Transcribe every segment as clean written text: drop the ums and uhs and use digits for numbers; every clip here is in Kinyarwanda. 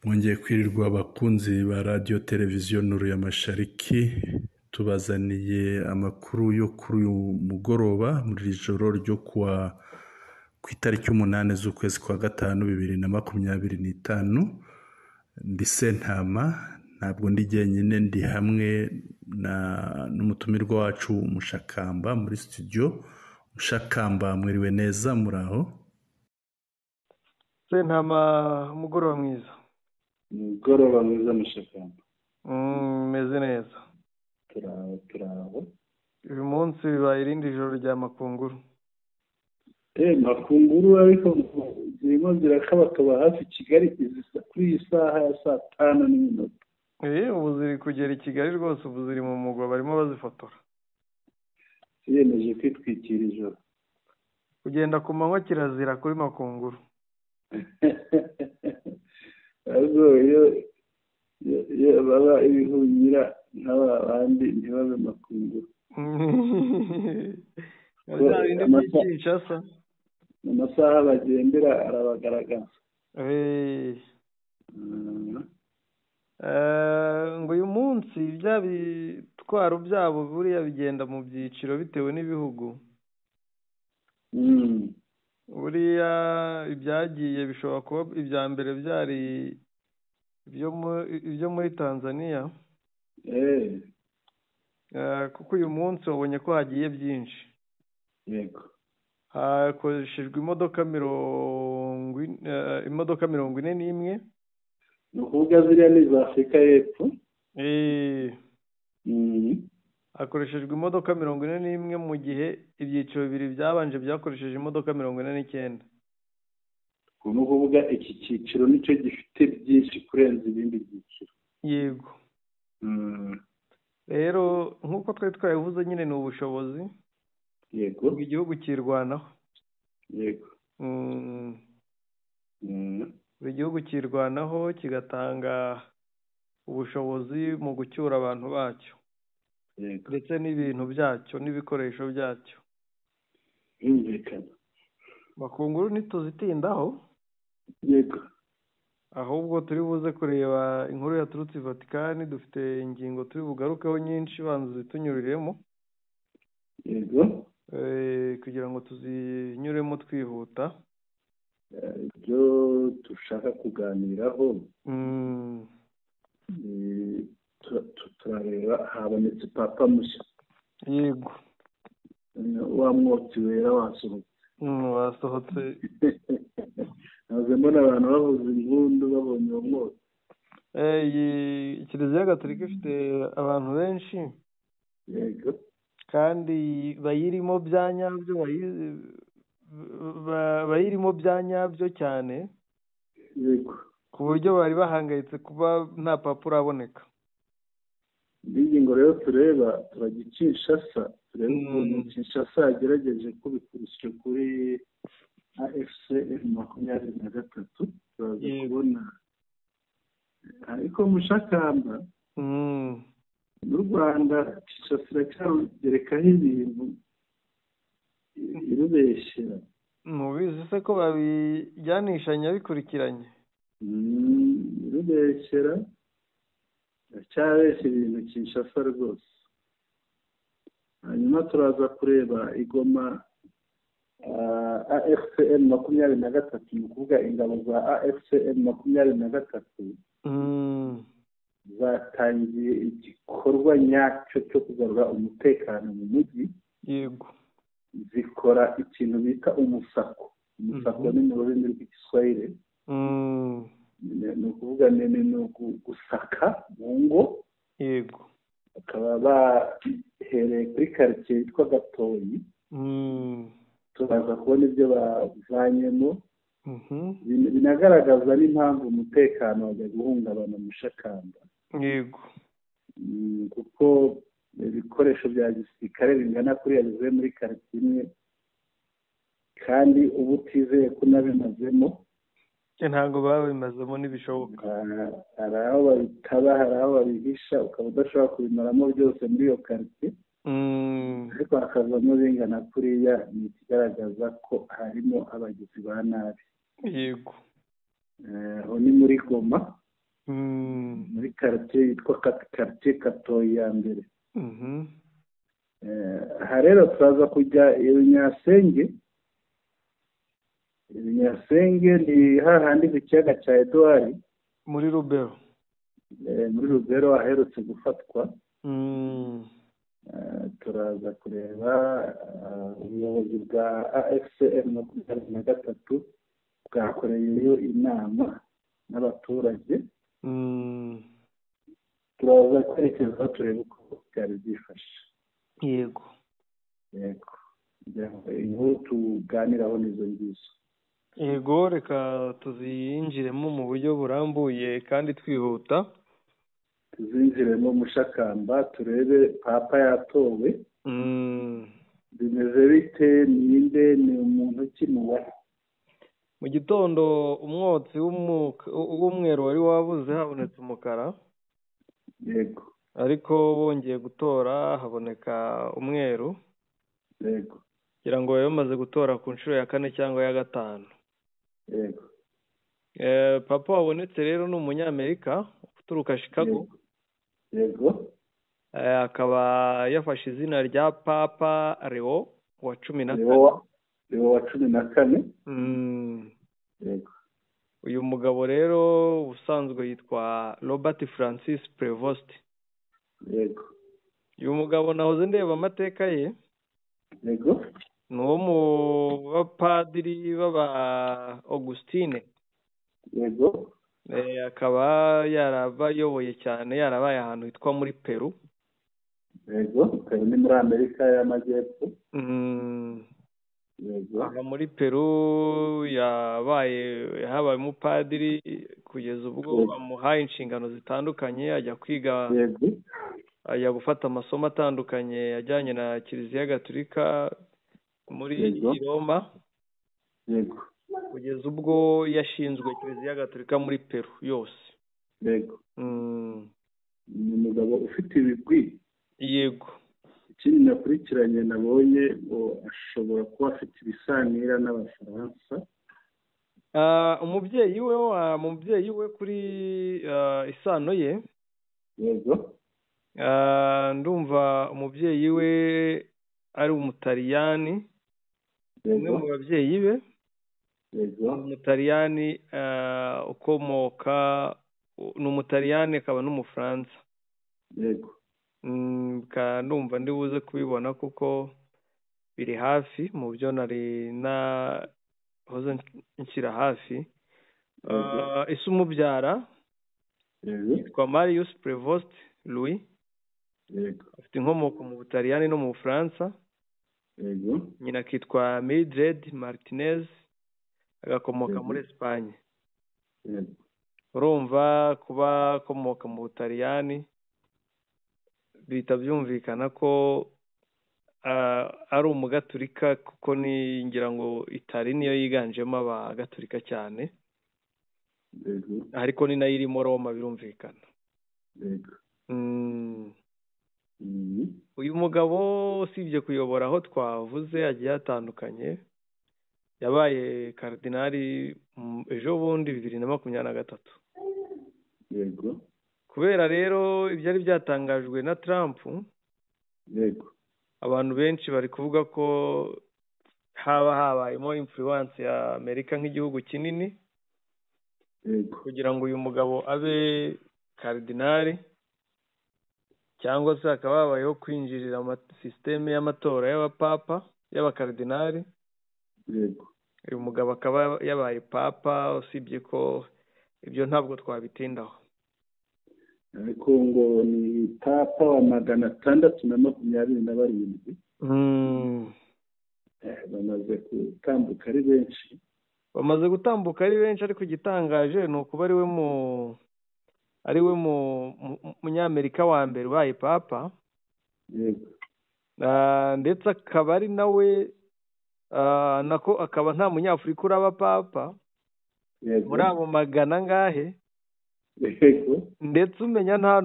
Mwongeye kwirirwa abakunzi ba radiyo televiziyo Nuru ya Mashariki, tubazaniye amakuru yo kuri uyu mugoroba muri iri joro ryo ku itariki 8 z'ukwezi kwa gatanu 2025. Ndi Sentama, ntabwo ndi jyenyine, ndi hamwe n'umutumirwa wacu Mushakamba muri studio. Mushakamba, mwiriwe neza muraho? Sentama, umugoroba mwiza. Umugoroba mwiza Mushakamba. Meze neza. Turaho. Uyu munsi bibaye irindi joro rya makunguru. Makunguru ariko zirimo zirakabakaba hafi Kigali kuri iyi saha ya 5:05. Ubu ziri kugera i Kigali rwose, ubu ziri mu mugwa barimo bazifotora. Ziyemeje kwitwikira ijoro. Kugenda ku manywa kirazira kuri makunguru. Ahubwo iyo baba ibihunyira nk'aba bandi ntibabe makunguru. Amasaha bagendera arabagaragaza. Ngo uyu munsi bya bitwaro byabo buriya bigenda mu byiciro bitewe n'ibihugu. Buriya ibyagiye bishobora kuba ibya mbere byari ibyo muri Tanzania. Kuko uyu munsi wabonye ko hagiye byinshi. Yego. Hakoreshejwe imodoka 41. Ni ukuvuga ziriya ni za Afurika y'Epfo. Hakoreshejwe imodoka 41 mu gihe ibyiciro bibiri byabanje byakoresheje imodoka 49. Ni ukuvuga iki cyiciro nicyo gifite byinshi kurenza ibindi byiciro. Yego. Rero nk'uko twari twabivuze nyine ni ubushobozi. Yego. Igihugu kirwanaho. Yego. Buri gihugu kirwanaho kigatanga ubushobozi mu gucyura abantu bacyo. Yego. Ndetse n'ibintu byacyo n'ibikoresho byacyo. Yumvikana. Makunguru ntituzitindaho. Yego. Ahubwo turi buze kureba inkuru yaturutse i Vatikani. Dufite ingingo turi bugarukeho nyinshi, banza zitunyuriremo. Yego. Kugira ngo tuzinyuremo twihuta. Ibyo dushaka kuganiraho, turareba habonetse papa mushya. Yego. Wa mwotsi wera wasohotse. Wasohotse. Naze mbona abantu bavuza impundu babonye uwo mwotsi. Kiliziya Gatolika ifite abantu benshi. Yego. Kandi bayirimo bya nyabyo cyane. Yego. Ku buryo bari bahangayitse kuba nta papuro aboneka. Ingingo rero tureba turagicisha tureba ukuntu Kinshasa yagerageje kubikurisha kuri AFC M23. turaza kubona ariko Mushakamba n'u Rwanda Kinshasa iracyagerekaho ibintu irubeshyera. Mubizi se ko babijyanishanya bikurikiranye? Irubeshyera iracyabeshya ibintu Kinshasa rwose. Hanyuma turaza kureba igoma AFCM 23, ni ukuvuga ingabo za AFCM 23 zatangiye igikorwa nyacyo cyo kugarura umutekano mu mujyi. Yego. Zikora ikintu bita umusako. Umusako ni mu rurimi rw'Igiswahili. Ni ukuvuga ni gusaka mu ngo. Yego. Bakaba bahereye kuri quartier yitwa Gatoyi. Turaza kubona ibyo bavanyemo. Binagaragaza n'impamvu umutekano wajya guhungabana Mushakamba. Yego. Kuko ibikoresho bya gisirikare bingana kuriya bivuye muri quartier imwe, kandi ubu utizeye ko nabimazemo. Ntabwo babimazemo n'ibishoboka. Hari aho babitaba, hari aho babihisha, ukaba udashobora kubimaramo byose muri iyo quartier. Ariko hakavamo bingana kuriya, ni ikigaragaza ko harimo abagizi ba nabi. Yego. Aho ni muri Goma. muri quartier yitwa quartier Katoyi ya mbere. Aha rero turaza kujya Ibinyasenge ni hahandi ku kiyaga cya Edouard muri Rubero. Muri Rubero aherutse gufatwa. Turaza kureba ubuyobozi bwa AFCM 23 bwakoreyeyo inama n'abaturage. Turaza kwerekeza turebe uko byari byifashe. Yego inkuru tuganiraho nizo ngizo. Yego, reka tuzinjiremo mu buryo burambuye kandi twihuta. Tuzinjiremo mushakamba turebe papa yatowe. Bimeze bite? Ninde? Ni umuntu ki mubahe? Mu gitondo umwotsi w'umweru wari wabuze, habonetse umukara. Yego. Ariko bongeye gutora haboneka umweru. Yego. Kugira ngo bamaze gutora ku nshuro ya 4 cyangwa ya 5. Yego. Papa wabonetse rero ni umunyamerika uturuka Chicago. Yego. Akaba yafashe izina rya Papa Leo wa 14. Leo wa 14. Yego. Uyu mugabo rero usanzwe yitwa Robert Francis Prevost. Yego. Uyu mugabo nahoze ndeba amateka ye. Yego. Nuwo mu bapadiri b'aba Augustine. Yego. Akaba yarabayoboye cyane, yarabaye ahantu hitwa muri Peru. Yego, Peru ni muri Amerika y'Amajyepfo. Yego. Aha muri Peru habaye umupadiri kugeza ubwo bamuhaye inshingano zitandukanye, ajya kwiga. Yego. Ajya gufata amasomo atandukanye ajyanye na Kiliziya Gatolika muri Roma. Yego. Kugeza ubwo yashinzwe Kiliziya Gatolika muri Peru yose. Yego. Ni umugabo ufite ibigwi. Yego. Ikindi nakurikiranye nabonye ngo ashobora kuba afite ibisanira n'Abafaransa. Umubyeyi we kuri isano ye. Yego. Ndumva umubyeyi we ari Umutaliyani. Umwe mu babyeyi be. Yego. Umutaliyani ukomoka, ni Umutaliyani akaba n'Umufaransa. Yego. Ndumva ndi buze kubibona kuko biri hafi mu byo nari nahoze nshyira hafi. Ese umubyara yitwa Marius Prevost Louis. Yego. Afite inkomoko mu Butaliyani no mu Bufaransa. Yego. Nyina akitwa Mildred Martinez, agakomoka muri Espagne. Yego. Urumva kuba akomoka mu Butaliyani bihita byumvikana ko ari umugaturika, kuko ngira ngo Itali niyo yiganjemo abagatulika cyane. Yego. Ariko ni nayo irimo Roma, birumvikana. Yego. Uyu mugabo usibye kuyobora aho twavuze agiye hatandukanye, yabaye karidinali ejo bundi 2023. Yego. Kubera rero ibyari byatangajwe na Trump. Yego. Abantu benshi bari kuvuga ko habayemo influence ya Amerika nk'igihugu kinini. Yego. Kugira ngo uyu mugabo abe karidinali, cyangwa se akaba habayeho kwinjirira sisiteme y'amatora y'abapapa y'abakaridinali. Yego. Uyu mugabo akaba yabaye papa, usibye ko ibyo ntabwo twabitindaho. Ariko ngo ni papa wa 627. Bamaze gutambuka ari benshi. Ariko igitangaje ni ukuba ari we munyamerika wa mbere ubaye papa. Yego. Ndetse akaba ari nawe nako akaba nta munyafurika uraba papa. Yego. Muri abo magana ngahe. Yego. Ndetse umenya nta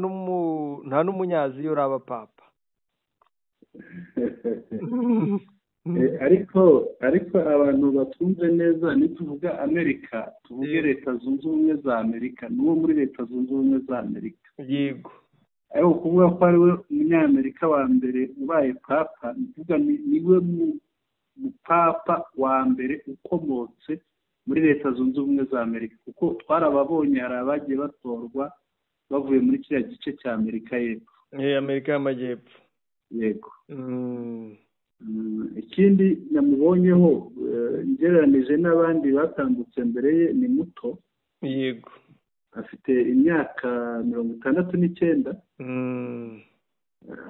n'umunyaziya uraba papa. ariko abantu batunze neza nituvuga Amerika tuvuge leta zunze ubumwe za Amerika n'uwo muri leta zunze ubumwe za Amerika. Yego. Ariko kuvuga ko ari we umunyamerika wa mbere ubaye papa nivuga niwe papa wa mbere ukomotse muri leta zunze ubumwe za Amerika, kuko twarababonye hari abagiye batorwa bavuye muri kiriya gice cya Amerika y'Epfo. Amerika y'Amajyepfo. Yego. Ikindi namubonyeho ngereranije n'abandi batambutse mbere ye ni muto. Yego. Afite imyaka 69.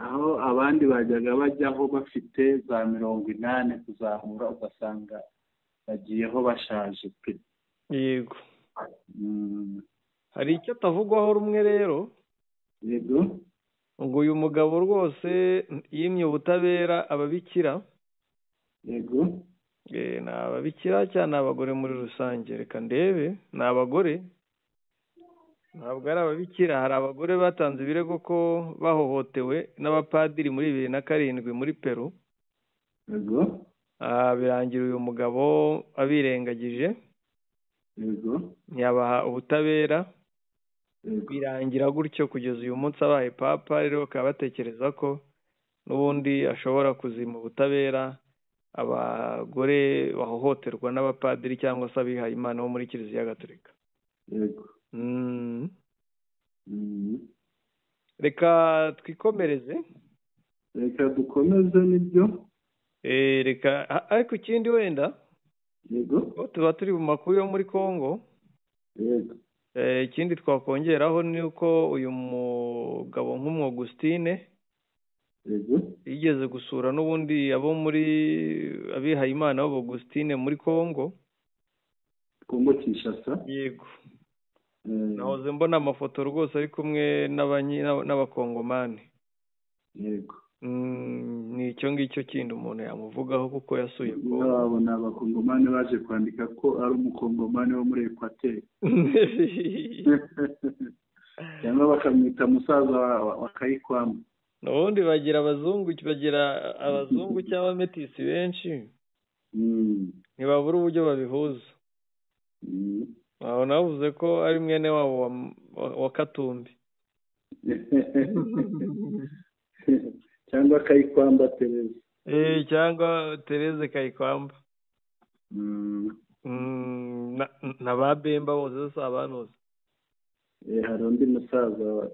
Aho abandi bajyaga bajyaho bafite za 80 kuzamura, ugasanga bagiyeho bashaje pe. Yego. Hari icyo atavugwaho rumwe rero. Yego. Ngo uyu mugabo rwose yimye ubutabera ababikira. Yego. Ni ababikira cyane abagore muri rusange. Reka ndebe, ni abagore, ntabwo ari ababikira. Hari abagore batanze ibirego ko bahohotewe n'abapadiri muri 2007 muri Peru. Yego. Birangira uyu mugabo abirengagije. Yego. Ntiyabaha ubutabera. Birangira gutyo kugeza uyu munsi abaye papa. Rero bakaba batekereza ko n'ubundi ashobora kuzima ubutabera abagore bahohoterwa n'abapadiri cyangwa se abihaye Imana bo muri Kiliziya Gatolika. Yego. Reka twikomereze. Reka dukomeze nibyo. Reka ariko ikindi wenda. Yego. Tuba turi mu makuru yo muri Kongo. Yego. Ikindi twakongeraho ni uko uyu mugabo nk'Umwogustine. Yego. Yigeze gusura n'ubundi abo muri abihaye Imana b'Augustine muri Kongo. Kongo Kinshasa. Yego. Nahoze mbona amafoto rwose ari kumwe n'abakongomani. Yego. Ni icyo ngicyo kindi umuntu yamuvugaho kuko yasuye Kongo. Nabona abakongomani baje kwandika ko ari umukongomani wo muri Equateur. Cyangwa bakamwita musaza wa Kayikwamba. N'ubundi bagira abazungu cyangwa ametisi benshi. Ntibabura uburyo babihuza. Aho navuze ko ari mwene wabo wa Katumbi. Cyangwa Kayikwamba Tereze. Cyangwa Tereze Kayikwamba. Na ba Bemba bose si abanoze. Hari undi musaza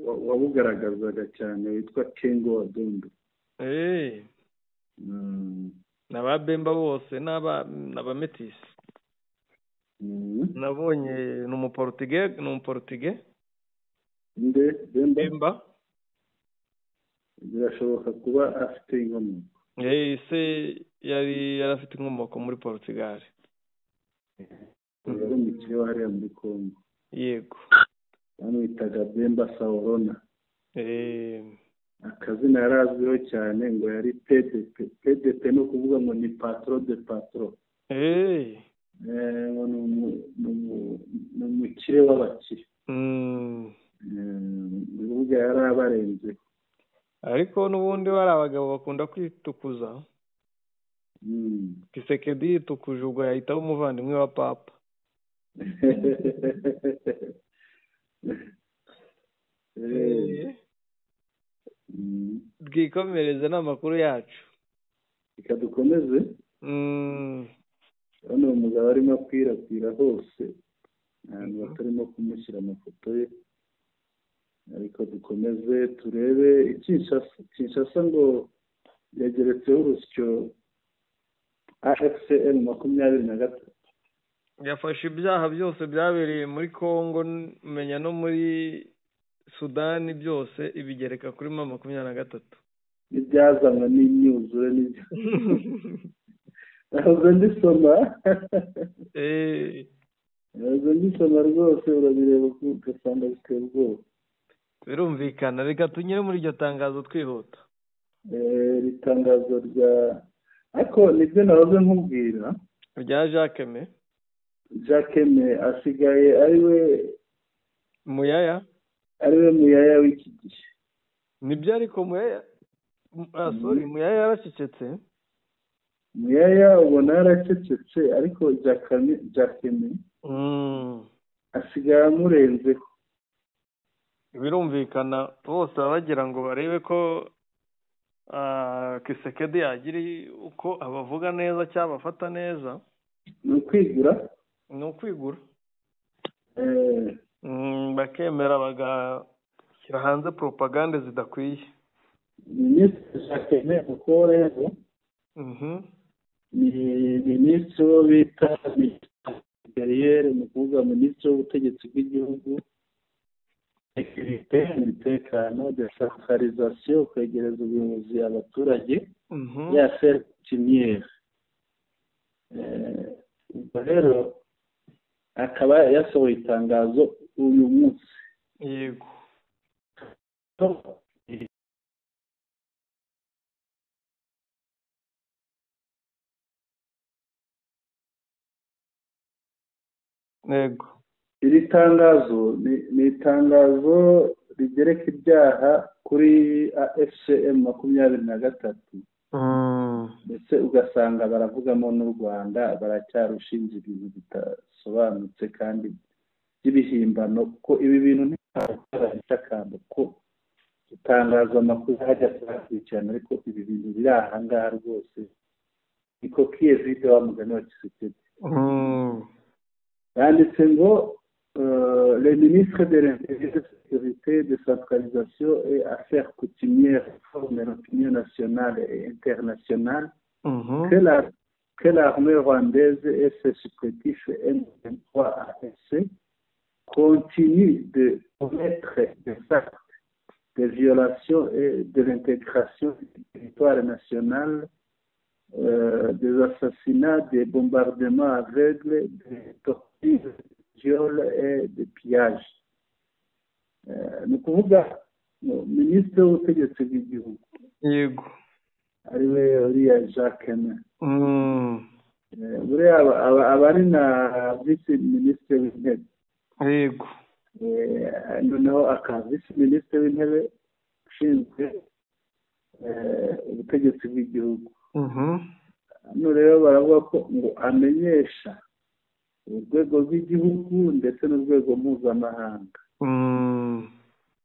wabugaragazaga cyane witwa Kengo Wadundu. Na ba Bemba bose n'abametisi. Nabonye ni umuportuge. Nde Bemba. Birashoboka kuba afite inkomoko. Se yari afite inkomoko muri Portugal. Yari umukire wa hariya muri Kongo. Yego. Bamwitaga Bemba Saorona. Akazina yari azwiho cyane ngo yari PDP. PDP no kuvuga ngo ni patron de patron. Ni umukire w'abakire. Bivuga yari abarenze. Ariko n'ubundi bari abagabo bakunda kwitukuza. Kisekedi yitukuje ubwo yahitaho umuvandimwe wa papa. Twikomereze n'amakuru yacu. Reka dukomeze. Hano umugabo arimo akwirakwira hose, ahantu batarimo kumushyira amafoto ye. Ariko dukomeze turebe Kinshasa ngo yageretseho urusyo AFCM 23. Yafashe ibyaha byose byabereye muri Kongo, menya no muri Sudani byose ibigereka kuri 23. Ibyazanwa n'imyuzure n'ibyo. Nahoze ndisoma. Nahoze ndisoma rwose urabireba ugasanga biteye ubwoba. Birumvikana. Reka tunyure muri iryo tangazo twihuta. Iri tangazo ariko nibyo nahoze nkubwira. Rya Jacques Me asigaye ariwe Muyaya. Ariwe Muyaya w'iki gihe. Nibyo ariko Muyaya Muyaya yaracecetse. muyaya ubona yaracecetse ariko Jakeme asigaye amurenzeho. birumvikana bose baba bagira ngo barebe ko Kisekedi yagira uko abavuga neza cyangwa abafata neza. ni ukwigura bakemera bagashyira hanze propagande zidakwiye. Minisitiri Jakeme kuko rero ni minisitiri wo bita interiyeri, ni ukuvuga minisitiri w'ubutegetsi bw'igihugu, sekirite, umutekano, desantralizasiyo, kwegereza ubuyobozi abaturage, ya fertimiere. Ubwo rero akaba yasohoye itangazo uyu munsi. Yego. Yego. Iri tangazo ni itangazo rigereka ibyaha kuri FCM 23, ndetse ugasanga baravugamo n'u Rwanda, baracyarushinja ibintu bidasobanutse kandi by'ibihimbano, ko ibi bintu ntibyakanda ko itangazo amakuru hajya kubakurikirana, ariko ibi bintu biri aha ngaha rwose niko kiyezide wa mugani wa Kisekedi. Yanditse ngo le ministre de l'Intérieur, de la Sécurité, de Centralisation et Affaires coutumières forme l'opinion nationale et internationale que l'armée rwandaise et ses supplétifs M23 AFC continuent de commettre des actes de violation et de l'intégration du territoire national, des assassinats, des bombardements aveugles, des tortures, viols et des pillages. Ni ukuvuga minisitiri w'ubutegetsi bw'igihugu, yego, ariwe uriya Jakeme. Buriya aba ari na visi minisitiri w'intebe. Yego. Noneho akaba visi minisitiri w'intebe ushinzwe ubutegetsi bw'igihugu. Hano rero baravuga ko ngo amenyesha urwego rw'igihugu ndetse n'urwego mpuzamahanga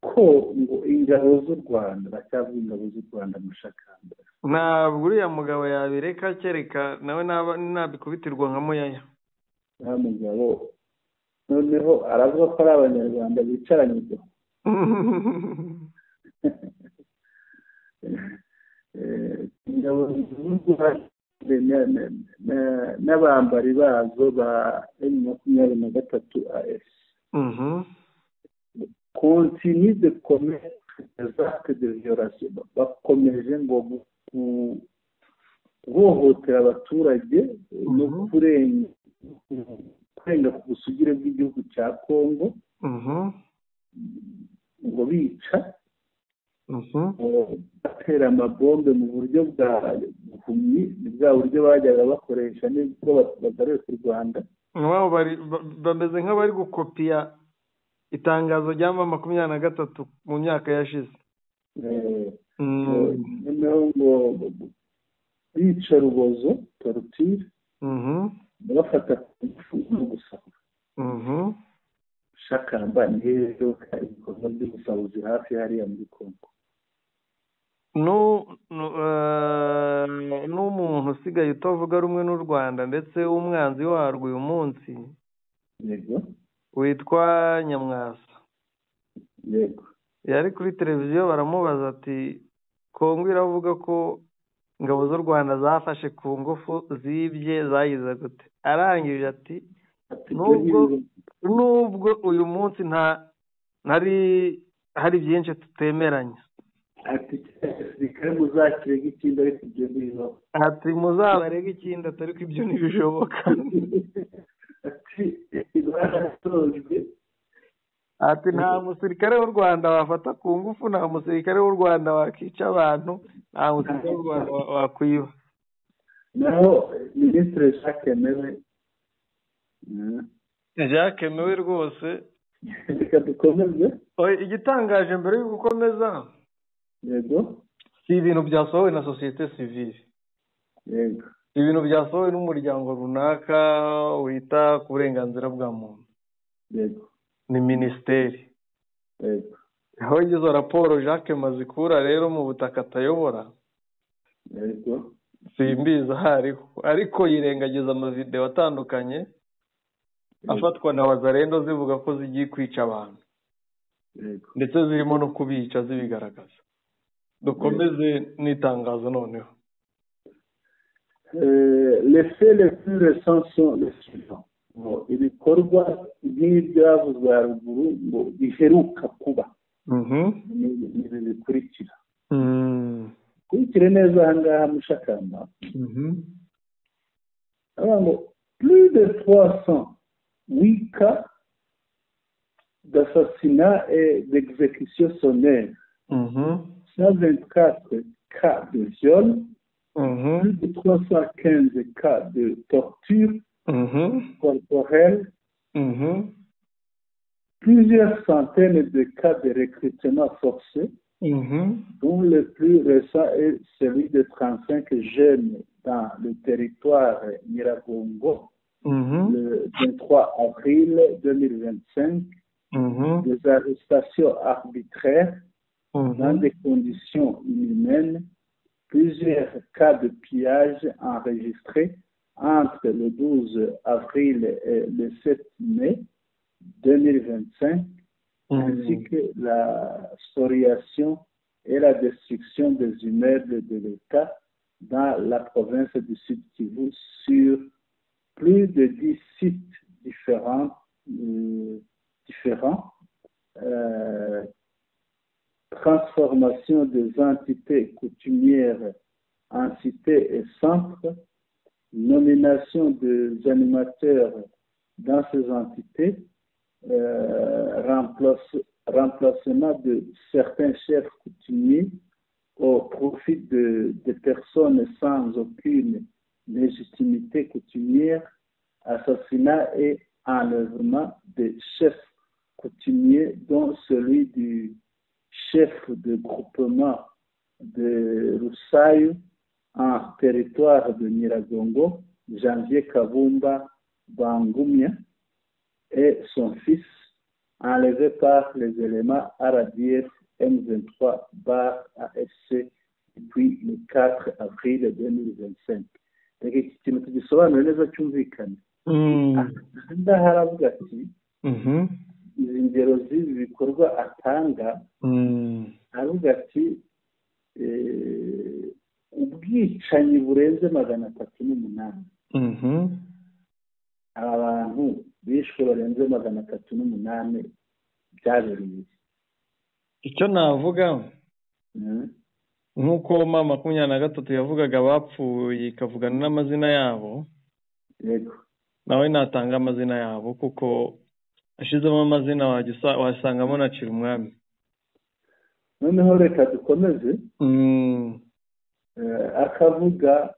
ko ngo ingabo z'u Rwanda, bacyavuga ingabo z'u Rwanda mushakamba, ntabwo uriya mugabo yabireka, kereka nawe nabikubitirwa nka muyaya. nta mugabo noneho aravuga ko ari abanyarwanda bicaranye ubwo. ingabo z'u Rwanda n'abambari bazo ba M23 AS continue de commettre des actes de violation, bakomeje ngo guhohotera abaturage no kurenga ku busugire bw'igihugu cya Kongo, ngo bica, batera amabombe mu buryo bwa buhumyi, ni bwa buryo bajyaga bakoresha nibwo bagaruye ku Rwanda. Bameze nk'abari gukopiya itangazo rya 23 mu myaka yashize. Noneho ngo bica rubozo, torture, bafata no gusaba. Shakamba ni rero ibikorwa by'ubusabuzi hafi hariya muri Kongo. N'umuntu usigaye utavuga rumwe n'u Rwanda ndetse umwanzi warwo uyu munsi, yego, witwa Nyamwasa. Yego. Yari kuri televiziyo baramubaza ati Kongo iravuga ko ingabo z'u Rwanda zafashe ku ngufu zibye zayize gute? Arangije ati nubwo uyu munsi hari byinshi tutemeranya. Ati bikare muzakirega ikindi ariko ibyo bibaho. Ati muzabarega ikindi atari ko ibyo ntibishoboka. Ati nta musirikare w'u Rwanda wafata ku ngufu, nta musirikare w'u Rwanda wakica abantu, nta musirikare w'u Rwanda wakwiba. Naho Minisitiri Jacques Mewe rwose, reka dukomeze. Igitangaje mbere yo gukomeza, yego, si ibintu byasohowe na sosiyete sivile. Yego. ibintu byasohowe n'umuryango runaka wita ku burenganzira bwa muntu. yego Ni minisiteri. yego aho izo raporo Jacques Mazikura rero mu butaka atayobora yego simbizi ahariho, ariko yirengagiza amavideo atandukanye afatwa na wazarendo zivuga ko zigiye kwica abantu, yego ndetse zirimo no kubica zibigaragaza. Dukomeze n'itangazo noneho. Les faits les plus récents sont les suivants. Ibikorwa nk'ibyavuzwe haruguru ngo biheruka kuba ibi bikurikira. Kurikire neza aha ngaha mushakamba. ngo plus de 308 cas d'assassinat et d'exécution sommaire, 124 cas de viol, plus de 315 cas de torture corporelle, plusieurs centaines de cas de recrutement forcé, dont le plus récent est celui de 35 jeunes dans le territoire Nyiragongo, le 23 avril 2025, des arrestations arbitraires dans des conditions inhumaines, plusieurs cas de pillage enregistrés entre le 12 avril et le 7 mai 2025, ainsi que la spoliation et la destruction des immeubles de l'État dans la province du Sud Kivu sur plus de 10 sites différents, transformation des entités coutumières en cités et centres, nomination des animateurs dans ces entités, remplacement de certains chefs coutumiers au profit de personnes sans aucune légitimité coutumière, assassinat et enlèvement des chefs coutumiers, dont celui du chef de groupement de Rusayu en territoire de Nyiragongo, Janvier Kabumba Bangumia, et son fils, enlevé par les éléments RADF M23-AFC depuis le 4 avril 2025. Donc, iki kintu tugisobanura neza cyumvikana. Aha haravuga ati izi ngero z'ibi bikorwa atanga, aravuga ati ubwicanyi burenze 308. Aba bantu bishwe barenze 308 byabereye. Icyo navuga nk'uko mama 23 yavugaga bapfuye ikavugana n'amazina yabo, yego nawe natanga amazina yabo kuko ashizemo amazina wasangamo na Cirumwami. Noneho reka dukomeze. Akavuga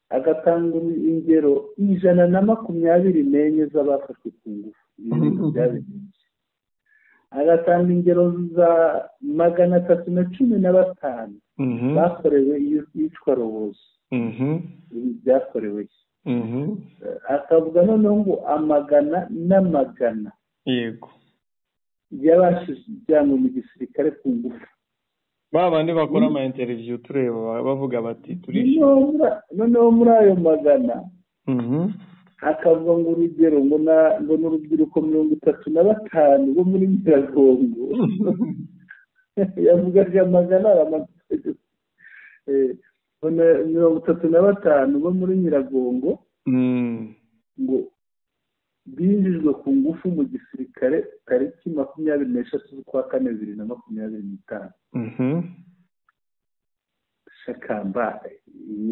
agatanga ingero 124 z'abafashwe ku ngufu, ibintu byabereye. Agatanga ingero za 315 bakorewe iyicwa rubozo, ibi byakorewe. Akavuga noneho ngo amagana n'amagana, yego, y'abashijyanwe mu gisirikare ku ngufu. Babandi bakora ama interview tureba bavuga bati turishe. Noneho muri ayo magana akavuga ngo urugero ngo n'urubyiruko 35 bo muri Nyiragongo. Yavuga ry'amagana aramategeko 35 bo muri Nyiragongo ngo binjijwe ku ngufu mu gisirikare tariki 23 z'ukwa 4 2025. Shakamba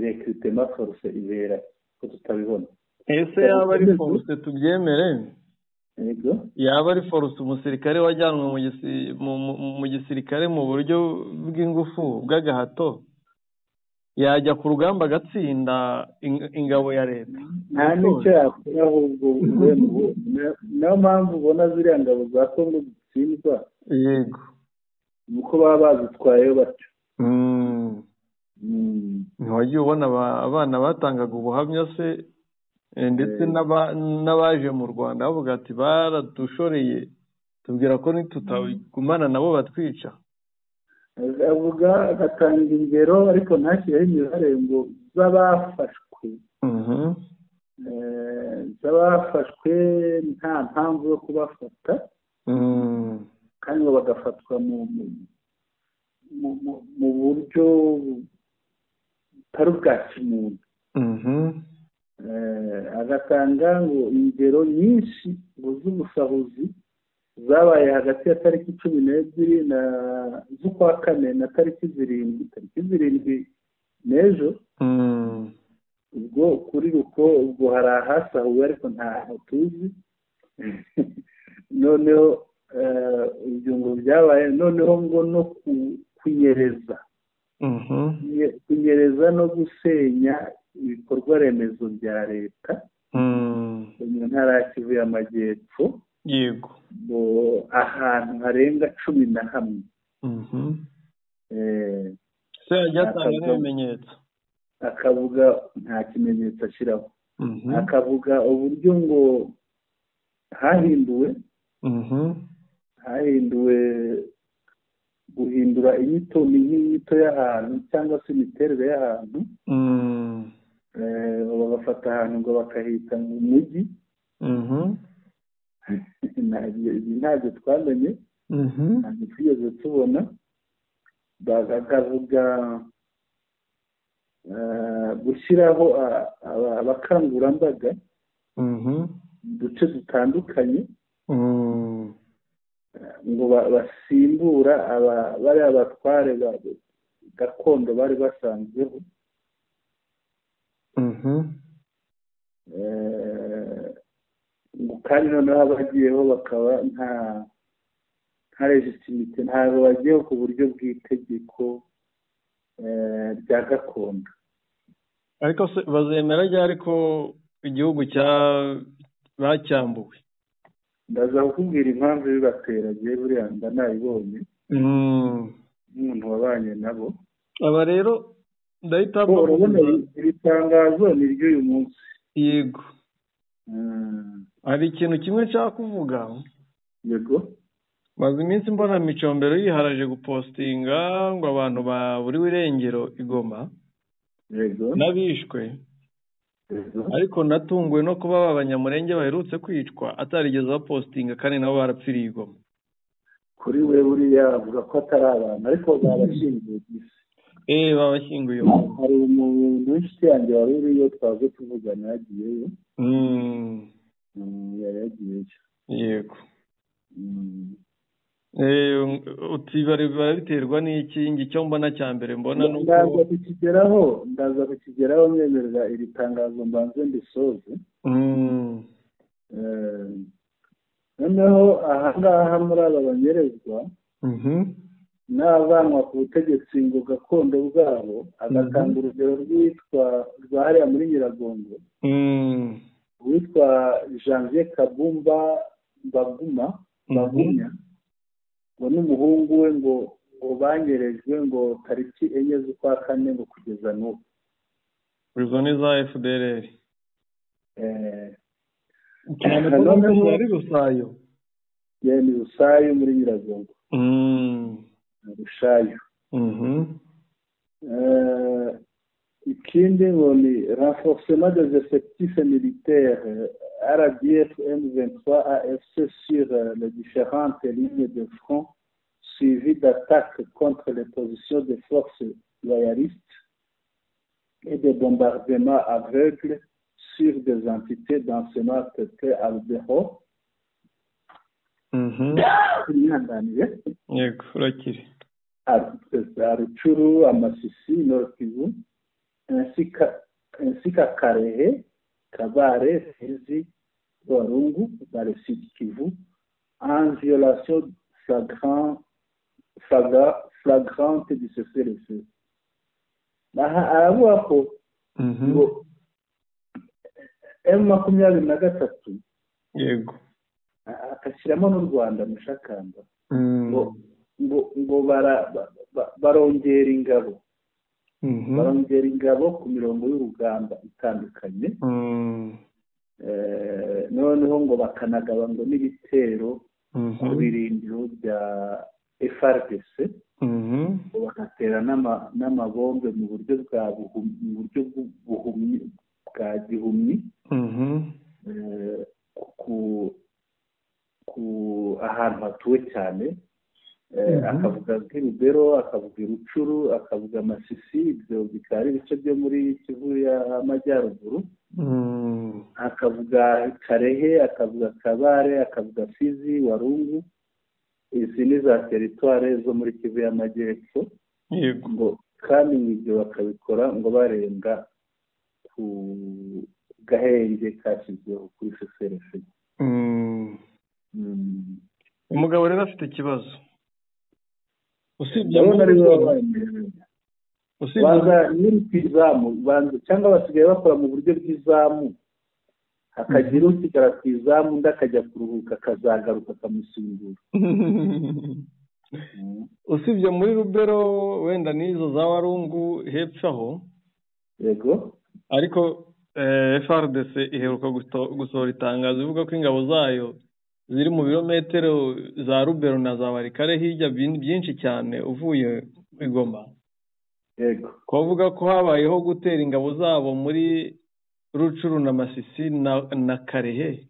recrutement force ibera ko tutabibona. Ese yaba ari force tubyemere? Yego. Yaba ari force umusirikare wajyanwe mu gisirikare mu buryo bw'ingufu bw'agahato, yajya ku rugamba agatsinda ingabo ya leta? Nta nicyo yakora, ahubwo niyo mpamvu ubona ziriya ngabo za Kongo zitsindwa. Yego, nuko baba bazitwaye batyo. ntiwagiye ubona abana batangaga ubuhamya se ndetse n'abaje mu Rwanda bavuga ati baradushoreye tubwira ko nitutagumana nabo batwica. avuga agatanga ingero ariko ntashyiraho imibare ngo z'abafashwe nta mpamvu yo kubafata kandi ngo bagafatwa mu buryo butari ubwa kimuntu. agatanga ngo ingero nyinshi z'ubusahuzi zabaye hagati ya tariki 12 z'ukwa kane na tariki 7 n'ejo. ubwo kuri ruko ubwo hari ahasahuwe ariko ntaho tuzi. noneho ibyo ngo byabaye noneho ngo no kunyereza no gusenya ibikorwa remezo bya leta mu ntara ya Kivu y'Amajyepfo. Yego. ahantu harenga 11. Se yajyatanga n'ibimenyetso. akavuga nta kimenyetso ashyiraho. akavuga uburyo ngo hahinduwe guhindura inyito y'ahantu cyangwa se imiterere y'ahantu. bagafata ahantu ngo bakahita mu mujyi. ntabyo twamenye, ntabwo twigeze tubona. bakavuga gushyiraho abakangurambaga mu duce dutandukanye ngo basimbura bariya batware gakondo bari basanzweho. kandi noneho abagiyeho bakaba nta legitimite, ntabwo bagiyeho ku buryo bw'itegeko rya gakondo. ariko se bazemera ryari ko igihugu bacyambuwe? ndaza kukubwira impamvu bibatera gihe buriya mba nayibonye nk'umuntu wabanye nabo. aba rero ndahita urabona iri tangazo ni ry'uyu munsi. yego. hari ikintu kimwe nshaka kuvuga. yego. maze iminsi mbona Micombero yiharaje gupostinga ngo abantu baburiwe irengero i Goma n'abishwe. ariko natunguwe no kuba abanyamurenge baherutse kwicwa atarigeze bapostinga kandi nabo barapfiriye i Goma. kuri we buriya avuga ko atari abantu ariko babashyinguye gusa. babashyinguye. hari umuntu w'inshuti yanjye wari uriyo twaje tuvugana yagiyeyo. yari yagiyeyo. yego. barabiterwa n'iki? icyo mbona cya mbere mbona nuko ndaza kukigeraho mwemerera iri tangazo mbanze ndisoze. noneho ahangaha muri aba banyerezwa n'abanwa ku butegetsi ngo gakondo bwabo, agatanga urugero rwa hariya muri Nyiragongo witwa Janvier Kabumba Bagumya ngo n'umuhungu we ngo banyerejwe ngo tariki 4 z'ukwa kane ngo kugeza n'ubu. izo ni za FDLR. noneho ari Rusayo. ni Rusayo muri Nyiragongo. Rushayo. ikindi ngo ni renforcement des effectifs militaires RDF M23 AFC sur les différentes lignes de front suivi d'attaques contre les positions des forces loyalistes et des bombardements aveugles sur des entités d'enseignement tête à Albero. yego urakiri. Ruchuru, Amasisi, Nord Kivu, ainsi qu'à Karehe, Kabare, Fizi, Warungu, dans le Sud Kivu, en violation flagrante du cessez-le-feu. aravuga ko ngo M23 yego akashyiramo n'u Rwanda mushakamba ngo barongera ingabo barongera ingabo ku mirongo y'urugamba itandukanye, noneho ngo bakanagaba ngo n'ibitero ku birindiro bya FARDC, ngo bagatera n'amabombe mu buryo bwa gihumyi ku ahantu hatuwe cyane, akavuga nk'Irubero, akavuga Irucuru, akavuga Masisi, ibyo bikaba ari ibice byo muri Kivu y'Amajyaruguru, akavuga Karehe, akavuga Kabare, akavuga Fizi, Warungu. Izi ni za teritware zo muri Kivu y'Amajyepfo, ngo kandi ibyo bakabikora ngo barenga ku gahenge kashyizweho kuri CCRF. Umugabo rero afite ikibazo, usibye nyiri ku izamu cyangwa basigaye bakora mu buryo bw'izamu, hakagira usigara ku izamu undi akajya kuruhuka akazagaruka akamusimbura. Usibye muri Rubero wenda n'izo za Warungu hepfo aho, yego, ariko FARDC iheruka gusohora itangazo ivuga ko ingabo zayo ziri mu birometero za Rubero na za Warikare hirya byinshi cyane uvuye i Goma. Yego, kuvuga ko habayeho gutera ingabo zabo muri Rucuru na Masisi na Karehe,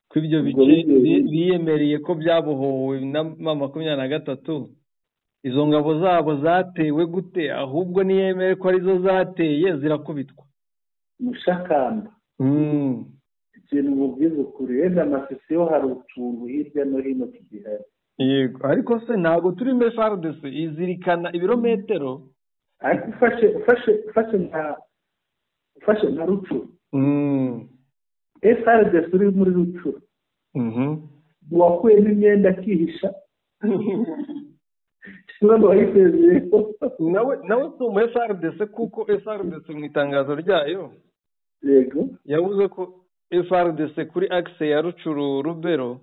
ko ibyo bice biyemereye ko byabohowe na 23. Izo ngabo zabo zatewe gute? Ahubwo niyemere ko arizo zateye zirakubitwa mushakamba. Ikintu mubwiza ukuri, yenda Masisi yo hari utuntu hirya no hino tugihari. Yego, ariko se ntabwo turi muri FARDC izirikana ibirometero, ariko ufashe nka Rucuru, FARDC uri muri Rucuru, wakuyemo imyenda akihisha, nawe si umu FARDC, kuko FARDC mu itangazo ryayo yego yavuze ko FARDC kuri axe ya Rucuru Rubero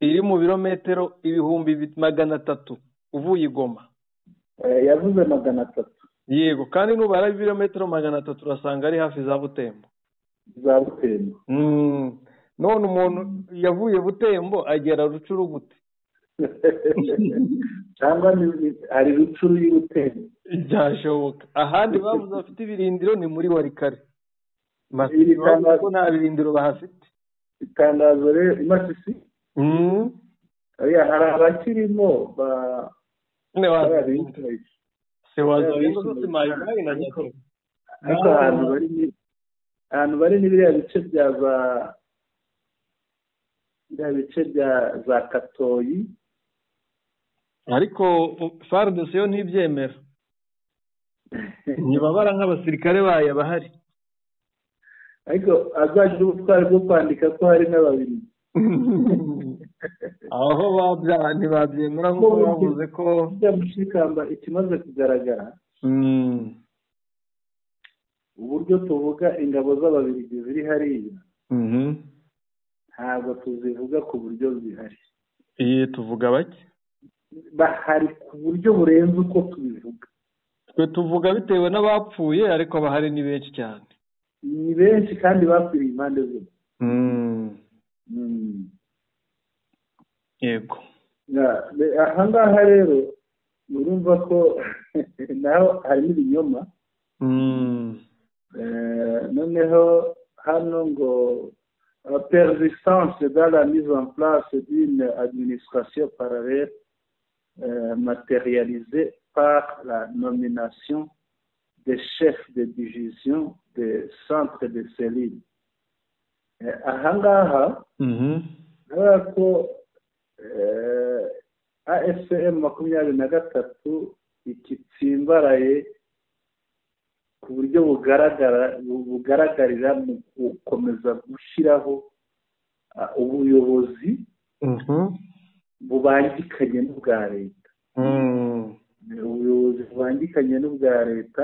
iri mu birometero 300 uvuye i Goma. Yavuze 300. Yego, kandi nubara ibirometero 300 urasanga ari hafi za Butembo. None umuntu yavuye Butembo agera Rucuru gute? Cyangwa ari Rucuru y'Ubutembo. Byashoboka. Ahandi bavuze bafite ibirindiro ni muri Warikare. Ko nta birindiro bahafite. Itangazo rero Masisi. Hari abakirimo se wazarinda zose mayimayi na nyakuri. Ariko ahantu bari ni biriya bice bya za Katoyi, ariko FARDC yo ntibyemera, ntibabara nk'abasirikare bayo bahari, ariko azagira ubutwari bwo kwandika ko hari n'ababiri. Aho ntibabyemera nk'uko bavuze ko mushikamba ikimaze kugaragara, uburyo tuvuga ingabo z'ababirigi ziri hariya, ntabwo tuzivuga ku buryo zihari. Tuvuga bake, bahari ku buryo burenze uko tubivuga. Twe tuvuga bitewe n'abapfuye, ariko abahari ni benshi cyane, ni benshi kandi bapfiriye impande zose. Yego, aha ngaha rero urumva ko naho harimo ibinyoma. Noneho hano ngo persistance dans la mise en place d'une administration parallèle matérialisée par la nomination des chefs de division des centres de cellules. Aha ngaha kubera ko AFCM 23 ikitsimbaraye ku buryo bugaragarira mu gukomeza gushyiraho ubuyobozi bubangikanye n'ubwa leta. Ubuyobozi bubangikanye n'ubwa leta,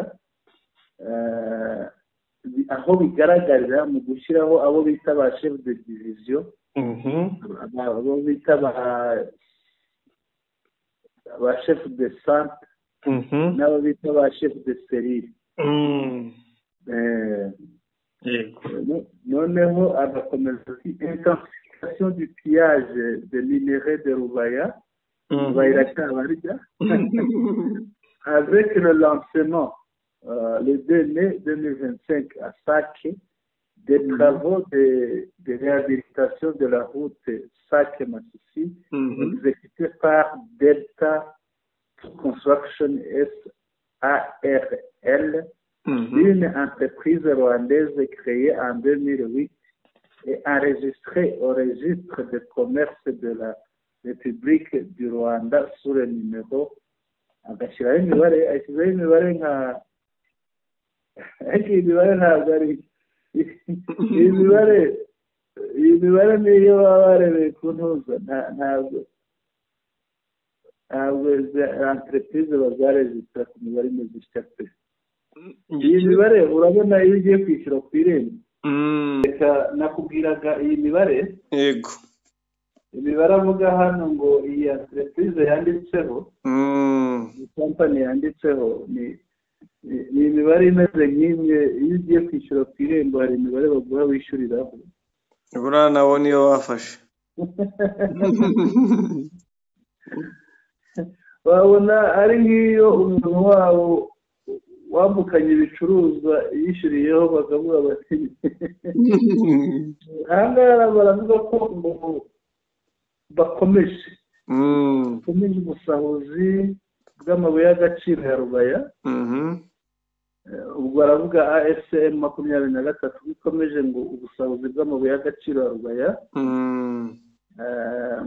aho bigaragarira mu gushyiraho abo bita ba chef de division, abo bita ba chef de centre n'abo bita ba chef de serire. Noneho agakomeza ati intensification du pillage de minerais de Rubaya iracyabarya avec le lancement le 2 mai 2025 à Sake des travaux de réhabilitation de la route Sake-Masisi exécutés par Delta Construction SARL, une entreprise rwandaise créée en 2008 et enregistrée au registre de commerce de la République du Rwanda sous le numéro agashyiraho imibare nka ntabwo ari iyi mibare niyo baba barebeye ku ntuza ntabwo entreprise bazaregisitara ku mibare imeze itya pe. Iyi mibare urabona iyo ugiye kwishyura ku irembo reka nakubwiraga iyi mibare. Yego, imibare avuga hano ngo iyi entreprise yanditseho iyi company yanditseho ni imibare imeze nk'imwe iyo ugiye kwishyura ku irembo hari imibare baguha wishyuriraho. buriya nabo niyo bafashe wabona ari nk'iyo umuntu wabo wambukanye ibicuruzwa yishyuriyeho bakavuga bati ahangaha baravuga ko bakomeje ubusahuzi bw'amabuye y'agaciro ya Rubaya. ubwo aravuga AFCM 23 ikomeje ngo ubusahuzi bw'amabuye y'agaciro ya Rubaya,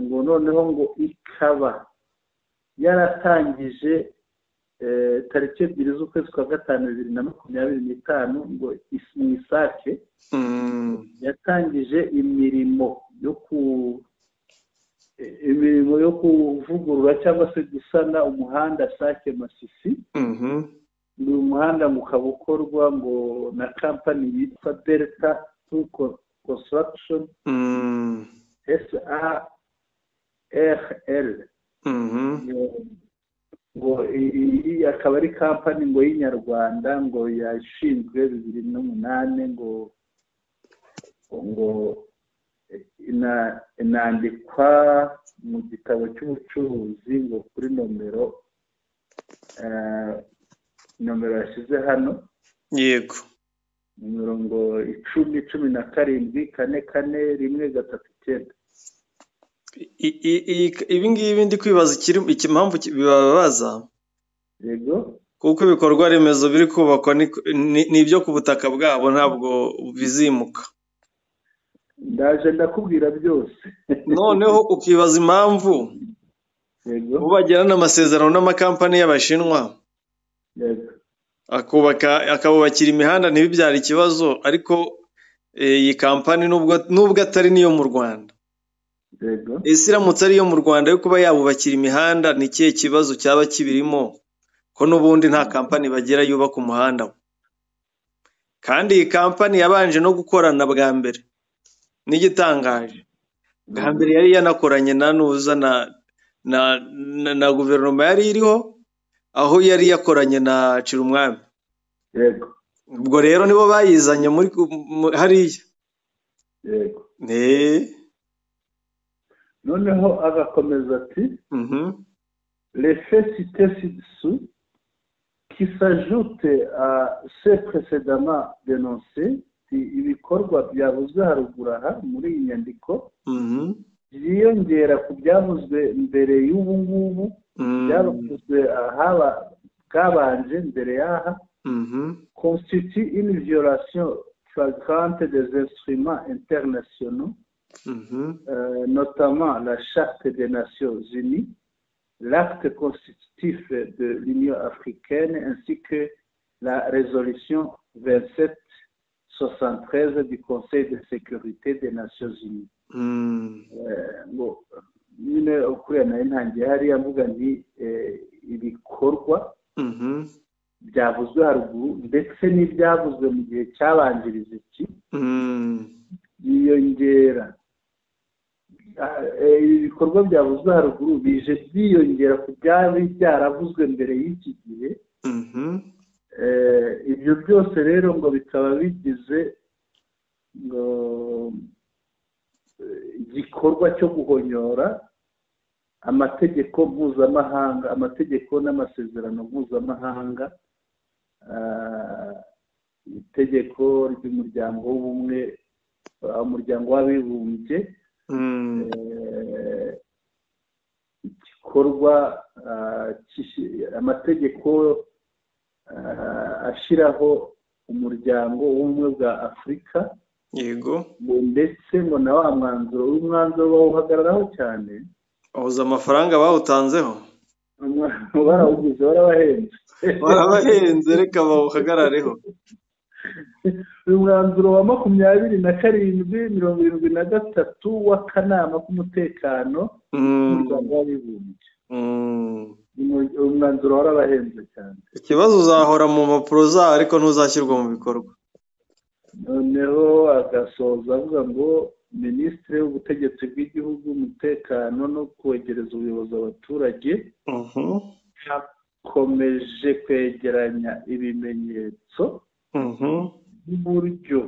ngo noneho ngo ikaba yaratangije tariki 2 z'ukwezi kwa gatanu 2025 ngo mu Isake yatangije imirimo yo kuvugurura cyangwa se gusana umuhanda Sake-Masisi. ni umuhanda ukaba ukorwa ngo na kampani yitwa Delta Construction SARL. ngo iyi akaba ari kampani ngo y'inyarwanda ngo yashinzwe 2008 ngo inandikwa mu gitabo cy'ubucuruzi ngo kuri nomero yashyize hano. Yego, nomero ngo 10-17-44-139. ibi ngibi ndi kwibaza impamvu bibabaza. Yego, kuko ibikorwa remezo biri kubakwa ni ibyo ku butaka bwabo, ntabwo bizimuka. ndaje ndakubwira byose. noneho ukibaza impamvu bagirana amasezerano n'amakampani y'Abashinwa akabubakira imihanda ntibibyara ikibazo, ariko iyi kampani nubwo atari niyo mu Rwanda, ese iramutse ariyo mu Rwanda yo kuba yabubakira imihanda ni ikihe kibazo cyaba kibirimo? ko n'ubundi nta kampani bagira yubaka umuhanda, kandi iyi kampani yabanje no gukorana bwa mbere. N'igitangaje, bwa mbere yari yanakoranye na guverinoma yari iriho, aho yari yakoranye na Cirumwami. Yego, ubwo rero nibo bayizanye muri hariya. Yego, noneho agakomeza ati les faits cités ci-dessous qui s'ajoutent à ceux précédemment dénoncés, ibikorwa byavuzwe haruguru aha muri iyi nyandiko byiyongera ku byavuzwe mbere y'ubu ngubu, byavuzwe bwabanje mbere y'aha, constitue une violation flagrante des instruments internationaux, notamment la Charte des Nations Unies, l'acte constitutif de l'Union africaine ainsi que la résolution 2773 du Conseil de sécurité des Nations Unies. nyine ukuriya nayo ntangiye hariya mvuga nti ibikorwa byavuzwe haruguru ndetse n'ibyavuzwe mu gihe cyabanjiriza iki byiyongera ibikorwa byavuzwe haruguru bije byiyongera ku byari byaravuzwe mbere y'iki gihe. Ibyo byose rero ngo bikaba bigize ngo igikorwa cyo guhonyora amategeko mpuzamahanga, amategeko n'amasezerano mpuzamahanga, itegeko ry'umuryango w'ubumwe, umuryango w'abibumbye, igikorwa amategeko ashyiraho umuryango w'ubumwe bwa Afurika. Yego. Ndetse ngo na wa mwanzuro bawuhagararaho cyane. Uhuza amafaranga bawutanzeho. Barawuguze, barabahenze reka bawuhagarareho. Uyu mwanzuro wa 27/73 w'akanama k'umutekano w'umuryango w'abibumbye. Umwanzuro warabahenze cyane. Ikibazo uzahora mu mpapuro zawo ariko ntuzashyirwa mu bikorwa. Noneho agasoza avuga ngo Minisitiri w'ubutegetsi bw'igihugu, umutekano no kwegereza ubuyobozi abaturage yakomeje kwegeranya ibimenyetso by'uburyo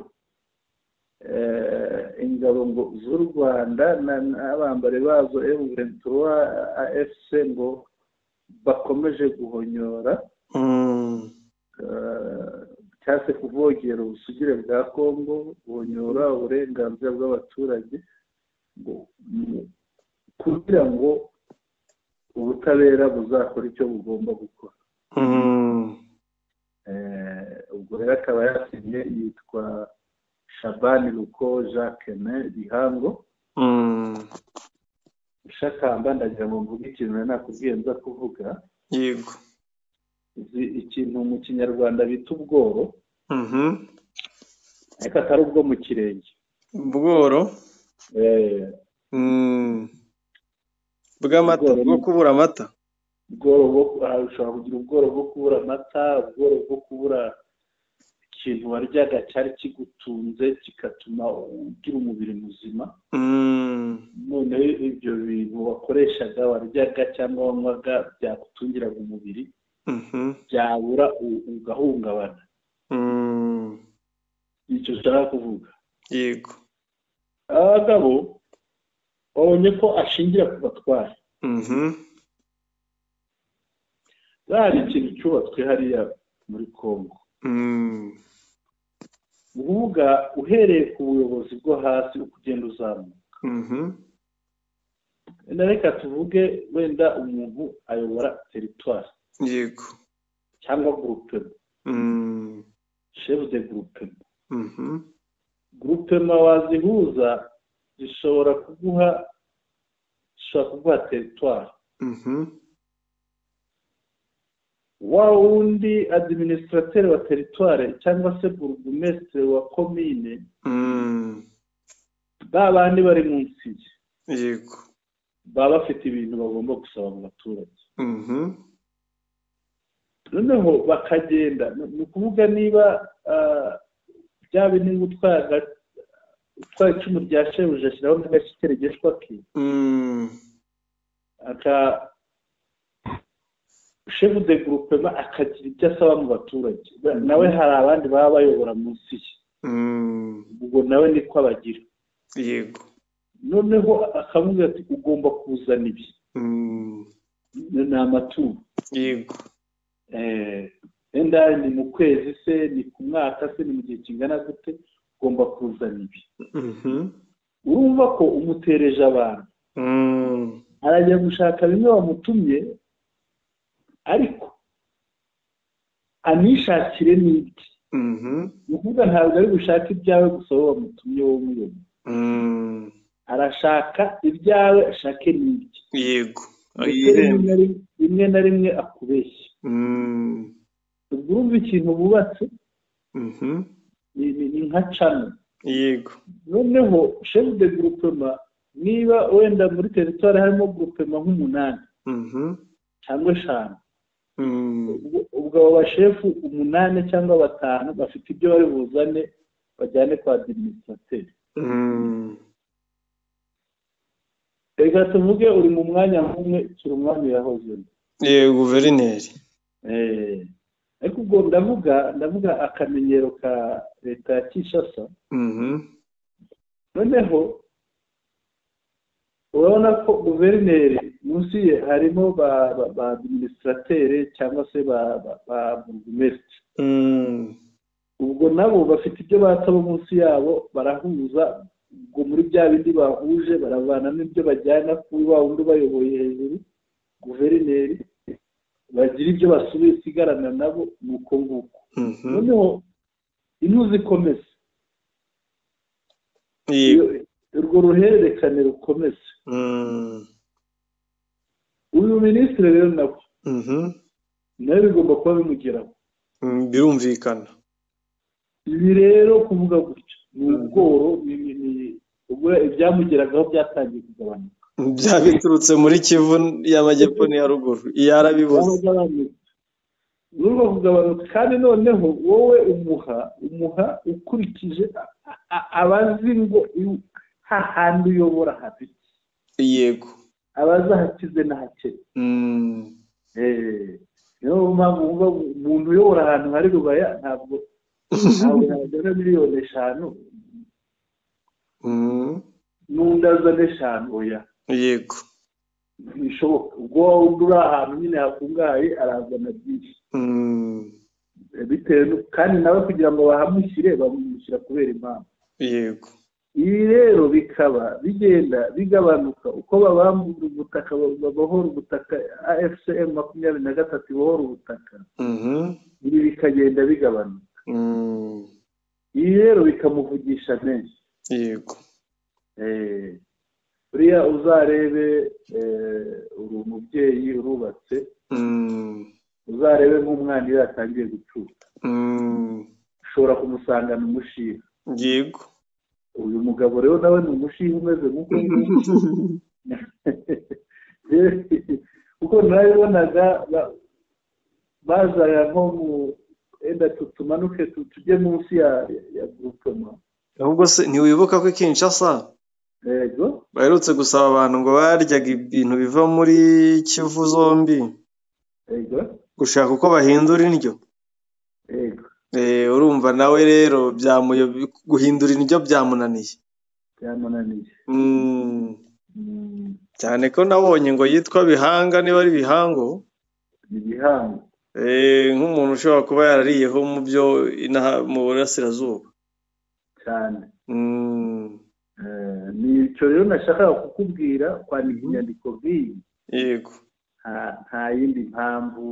ingabo ngo z'u Rwanda n'abambari bazo M23 AFC ngo bakomeje guhonyora cyangwa se kuvogera ubusugire bwa Kongo, guhonyora uburenganzira bw'abaturage kugira ngo ubutabera buzakora icyo bugomba gukora. Ubwo rero akaba yasinye, yitwa Shabani Luko Jacques Bihango. Shakamba ndagira ngo mvuge ikintu nakubwiye nza kuvuga. Yego. Ikintu mu kinyarwanda bita ubworo, ariko atari ubwo mu kirenge. Ubworo bw'amata, bwo kubura amata. Ushobora kugira ubworo bwo kubura amata, ubworo bwo kubura ikintu waryaga cyari kigutunze kigatuma ugira umubiri muzima. Noneho ibyo bintu wakoreshaga, waryaga cyangwa wanywaga byagutungiraga umubiri, byabura ugahungabana. Icyo ushaka kuvuga. Yego. Abagabo babonye ko ashingira ku batware. Hari ikintu cyubatswe hariya muri Kongo. Uvuga uhereye ku buyobozi bwo hasi ukugenda uzamuka. Reka tuvuge wenda umuntu ayobora teritwari. Yego. Cyangwa gurupe. Chef de groupe. Groupement wazihuza zishobora kuguha teritwari. Wa wundi administrateur wa teritwari cyangwa se burugumestre wa komine, babandi bari munsi. Yego. Baba bafite ibintu bagomba gusaba mu baturage. Noneho bakagenda, ni ukuvuga niba bya bintu gutwara icumu rya shebuja ashyiraho n'agashyikiregeshwa ke, chef de groupement akagira ibyo asaba mu baturage. Nawe hari abandi baba bayobora munsi ye, ubwo nawe niko abagira. Yego. Noneho akamubwira ati ugomba kuzana ibi, ni amaturo. Yego. Wenda ni mu kwezi se, ni ku mwaka se, ni mu gihe kingana gute, ugomba kuzana ibi. Urumva ko umutereje abantu, arajya gushaka bimwe bamutumye, ariko anishakire n'ibye. Ni ukuvuga ntabwo ari gushaka ibyawe gusa wowe bamutumye wowe umuyobozi. Arashaka ibyawe, ashake n'ibye. Yego. Rimwe na rimwe akubeshya. Ubwo urumva ikintu bubatse ni nka cano. Yego. Noneho chef de groupement, niba wenda muri teritwari harimo groupement nk'umunani cyangwa eshanu, ubwo abo bashefu 8 cyangwa 5 bafite ibyo bari buzane bajyane kwa administrateur. reka tuvuge uri mu mwanya nk'umwe kiri umwami yahozemo. guverineri. Ariko ubwo ndavuga akamenyero ka leta ya Kinshasa. Noneho urabona ko guverineri munsi ye harimo ba administrateur cyangwa se ba burugumesitiri. Ubwo nabo bafite ibyo basaba munsi yabo, barahuza ubwo muri bya bindi bahuje baravana n'ibyo bajyana kuri wa wundi bayoboye hejuru guverineri, bagira ibyo basigarana nabo nuko nguko. Noneho intuzi ikomeze, urwo ruhererekane rukomeze. Uyu minisitiri rero nawe bigomba kuba bimugeraho, birumvikana. Ibi rero kuvuga gutyo ni ubworo, ibyamugeragaho byatangiye kugabanuka, biturutse muri Kivu y'Amajyepfo n'iya ruguru, yarabibuze urwo kugabanuka. kandi noneho wowe umuha ukurikije abazi ngo hahandi uyobora hafite, yego, abazi ahakize n'ahakeye. niyo mpamvu umuntu uyobora ahantu hari rubaya ntabwo yagana miliyoni 5 n'undi azana 5, oya, yego, bishoboka. ubwo uri ahantu nyine hakungahaye arazana byinshi, bitewe kandi nawe kugira ngo bahamushyire bamushyira kubera impamvu. yego. Ibi rero bikaba bigenda bigabanuka uko babambura ubutaka, babohora ubutaka. AFCM 23 ibohora ubutaka, ibi bikagenda bigabanuka. Ibi rero bikamuvugisha menshi, yego. buriya uzarebe uri umubyeyi urubatse, uzarebe nk'umwana iyo yatangiye gucuka, ushobora kumusangana umushiha. Yego. Uyu mugabo rero nawe ni umushiha umeze nk'uko kuko nabibonaga bazaga nko mu enda tumanuke tujye munsi ya groupema. Ahubwo se ntiwibuka ko Kinshasa yego baherutse gusaba abantu ngo baryaga ibintu biva muri Kivu zombi, yego, gushaka uko bahindura indyo. yego, urumva nawe rero guhindura indyo byamunaniye. cyane ko nabonye ngo yitwa Bihanga, niba ari Bihango, nk'umuntu ushobora kuba yarariyeho mu byo mu burasirazuba cyane. ni icyo rero nashakaga kukubwira, kwandika inyandiko nk'iyi. yego, nta yindi mpamvu,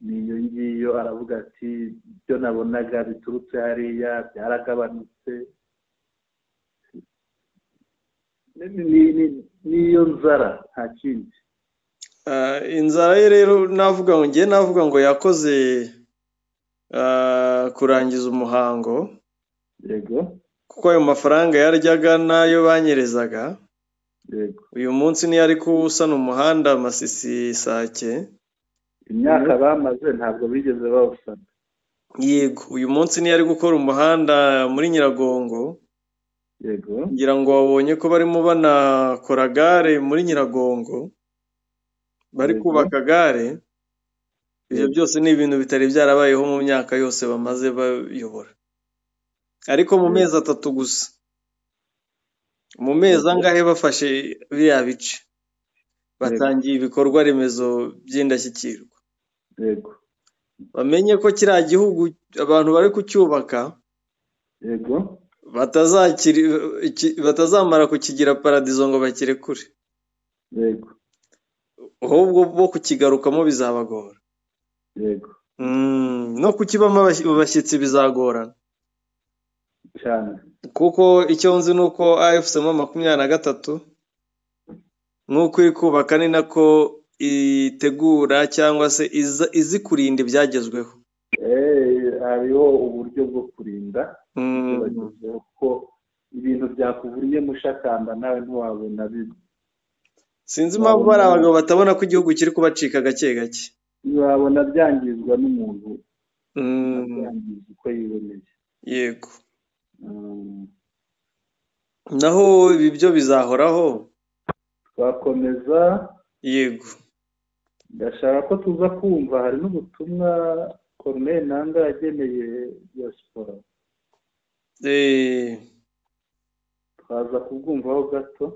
niyo ngiyo. aravuga ati ibyo nabonaga biturutse hariya byaragabanutse, niyo nzara, nta kindi. inzara ye rero navuga ngo yakoze kurangiza umuhango. yego, kuko ayo mafaranga yaryaga n'ayo banyerezaga. yego, uyu munsi niyo ari kuwusana umuhanda Masisi Sake, imyaka bamaze ntabwo bigeze bawusana. yego, uyu munsi niyo ari gukora umuhanda muri Nyiragongo. yego, ngira ngo wabonye ko barimo banakora gare muri Nyiragongo, bari kubaka gare. ibyo byose ni ibintu bitari byarabayeho mu myaka yose bamaze bayobora, ariko mu mezi 3 gusa, mu mezi angahe bafashe biriya bice, batangiye ibikorwa remezo by'indashyikirwa. yego, bamenye ko kiriya gihugu abantu bari kucyubaka, yego, batazamara kukigira paradizo ngo bakirekure, yego, ahubwo bo kukigarukamo bizabagora. yego, no kukibamo abashyitsi bizagorana cyane. kuko icyo nzi ni uko AFCM 23 nk'uko iri kubaka ni nako itegura cyangwa se izi kurinda ibyagezweho. hariho uburyo bwo kurinda ko ibintu byakuvuriye mushakamba nawe ntiwabona bibi. sinzi impamvu bari abagabo batabona ko igihugu kiri kubacika gake gake. ntiwabona byangizwa n'umuntu byangiza uko yiboneye. yego. naho ibi byo bizahoraho. twakomeza. yego. Ndashaka ko tuza kumva hari n'ubutumwa Corneille Nangaa yageneye diaspora, twaza kubwumvaho gato.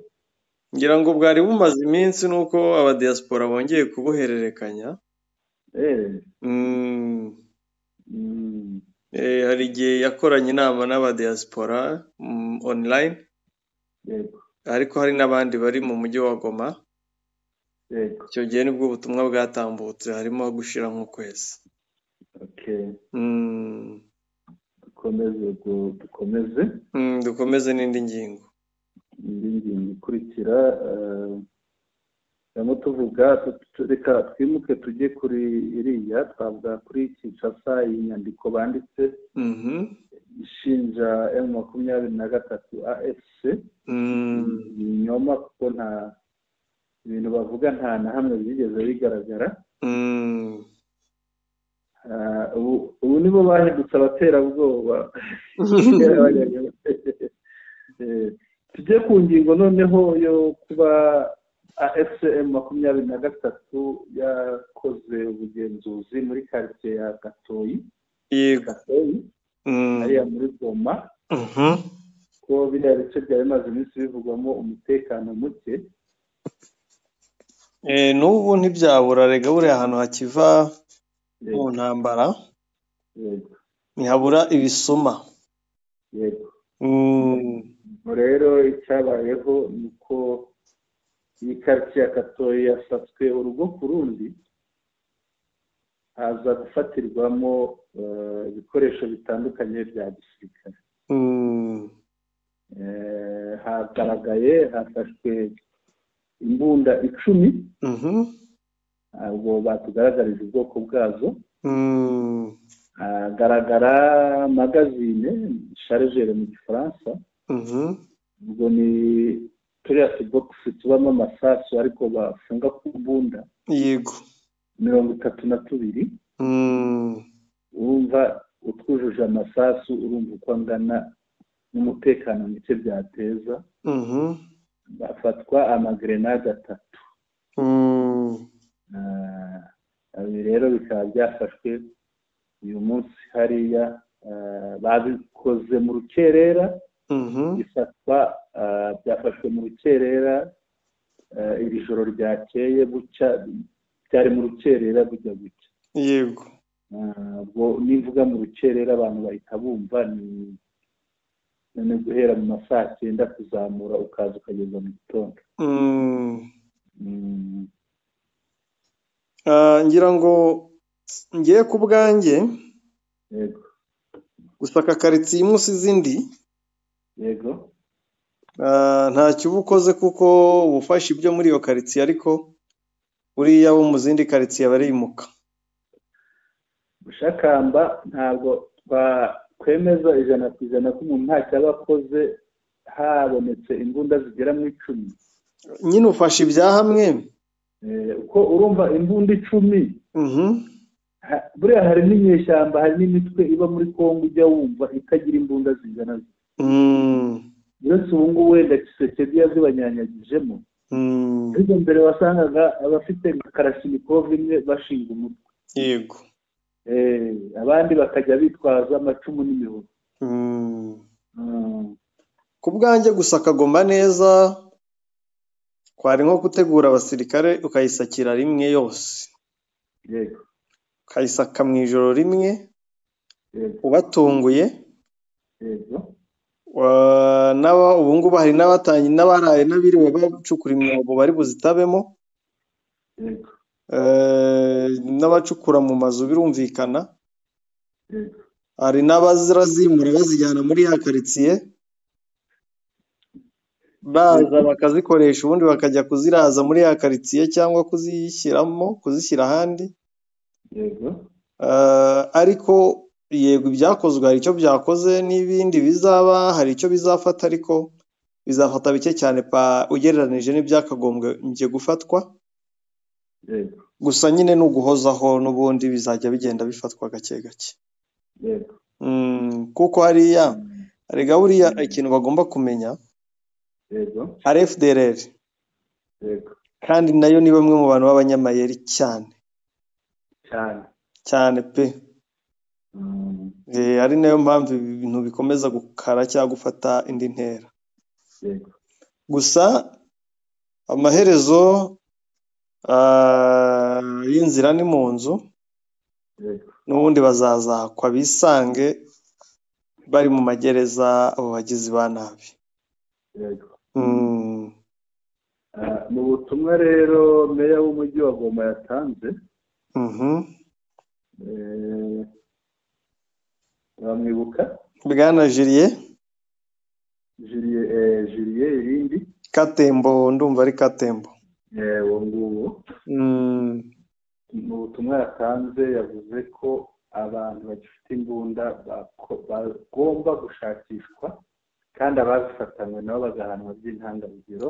ngira ngo bwari bumaze iminsi nuko abadiaspora bongeye kubuhererekanya. Hari igihe yakoranye inama n'abadiaspora online, yego, ariko hari n'abandi bari mu mujyi wa Goma. yego, icyo gihe nibwo ubutumwa bwatambutse, harimo gushira nk'ukwezi. okay. Dukomeze n'indi ngingo ikurikira. Turimo tuvuga, reka twimuke tujye kuri iriya, twavuga kuri Kinshasa, iyi nyandiko banditse ishinja M23 AFC ibinyoma, kuko nta ibintu bavuga nta na hamwe byigeze bigaragara. Ubu nibo bahindutse abaterabwoba. Tujye ku ngingo noneho yo kuba AFC M23 yakoze ubugenzuzi muri quartier ya Gatoyi, hariya muri Goma, ko biriya bice byari bimaze iminsi bivugwamo umutekano muke. N'ubu ntibyabura, rega buriya ahantu hakiva mu ntambara ntihabura ibisuma. Yego. Rero icyabayeho ni uko iyi quartier ya Gatoyi yasatswe urugo ku rundi, haza gufatirwamo ibikoresho bitandukanye bya gisirikare. Hagaragaye hafashwe imbunda 10, ntabwo batugaragarije ubwoko bwazo. Hagaragara magazine chargeur mu gifaransa, ubwo ni turiya bogisi tubamo amasasu ariko bafunga ku mbunda, yego, 32. Urumva utwujuje amasasu, urumva uko angana n'umutekano muke byateza. Bafatwa amagrenade 3. Ibi rero bikaba byafashwe uyu munsi hariya, babikoze mu rukerera. Bifatwa byafashwe mu rukerera iri joro ryakeye, bucya byari mu rukerera bujya gucya. Yego. Ubwo nivuga mu rukerera abantu bahita bumva ni guhera mu masaa 9 kuzamura ukaza ukageza mu gitondo. Ngira ngo ngiye ku bwanjye, yego, gusaka quartier imusi zindi, yego, ntacyo uba ukoze kuko ubufasha ibyo muri iyo quartier, ariko uriya wo mu zindi quartier barimuka. Bushakamba ntabwo twemeza 100% ko umuntu ntacyo aba akoze habonetse imbunda zigera mu 10. Nyine ufasha ibya hamwe, uko urumva imbunda 10. Buriya hari n'inyeshyamba, hari n'imitwe iba muri Kongo ujya wumva itagira imbunda zingana. Uretse ubu ngubu wenda Kisekedi yazibanyanyagijemo, ariko mbere wasangaga abafite Kalashnikov imwe bashinga umutwe. Yego. Abandi bakajya bitwaza amacumu n'imihoro. Ku bwanjye gusaka Goma neza kwari nko gutegura abasirikare ukayisakira rimwe yose. Yego. Ukayisaka mu ijoro rimwe, yego, ubatunguye. Yego. Ubu ngubu hari n'abatanyi n'abaraye n'abiriwe bacukura imyobo bari buzitabemo. Yego. N'abacukura mu mazu birumvikana. Yego. Hari n'abazirazimura bazijyana muri ya quartier, baza bakazikoresha ubundi bakajya kuziraza muri ya quartier cyangwa kuzishyira ahandi. Yego. Ariko yego ibyakozwe hari icyo byakoze, n'ibindi bizaba hari icyo bizafata, ariko bizafata bike cyane ugereranije n'ibyakagombwe ngiye gufatwa. Yego. Gusa nyine n'uguhozaho n'ubundi bizajya bigenda bifatwa gake gake. Yego. Kuko hariya arega buriya ikintu bagomba kumenya, yego, hari FDLR, yego kandi nayo ni bamwe mu bantu b'abanyamayeri cyane cyane cyane pe. Ari nayo mpamvu ibintu bikomeza gukara cyangwa gufata indi ntera. yego Gusa amaherezo y'inzira ni mu nzu, yego n'ubundi bazazakwa bisange bari mu magereza abo bagizi ba nabi. yego mu butumwa rero meya w'umujyi wa Goma yatanze, bamwibuka Bwana Julien irindi Katembo, ndumva ari Katembo. uwo nguwo mu butumwa yatanze yavuze ko abantu bagifite imbunda bagomba gushakishwa kandi abazifatanywe nabo bagahanwa by'intangarugero,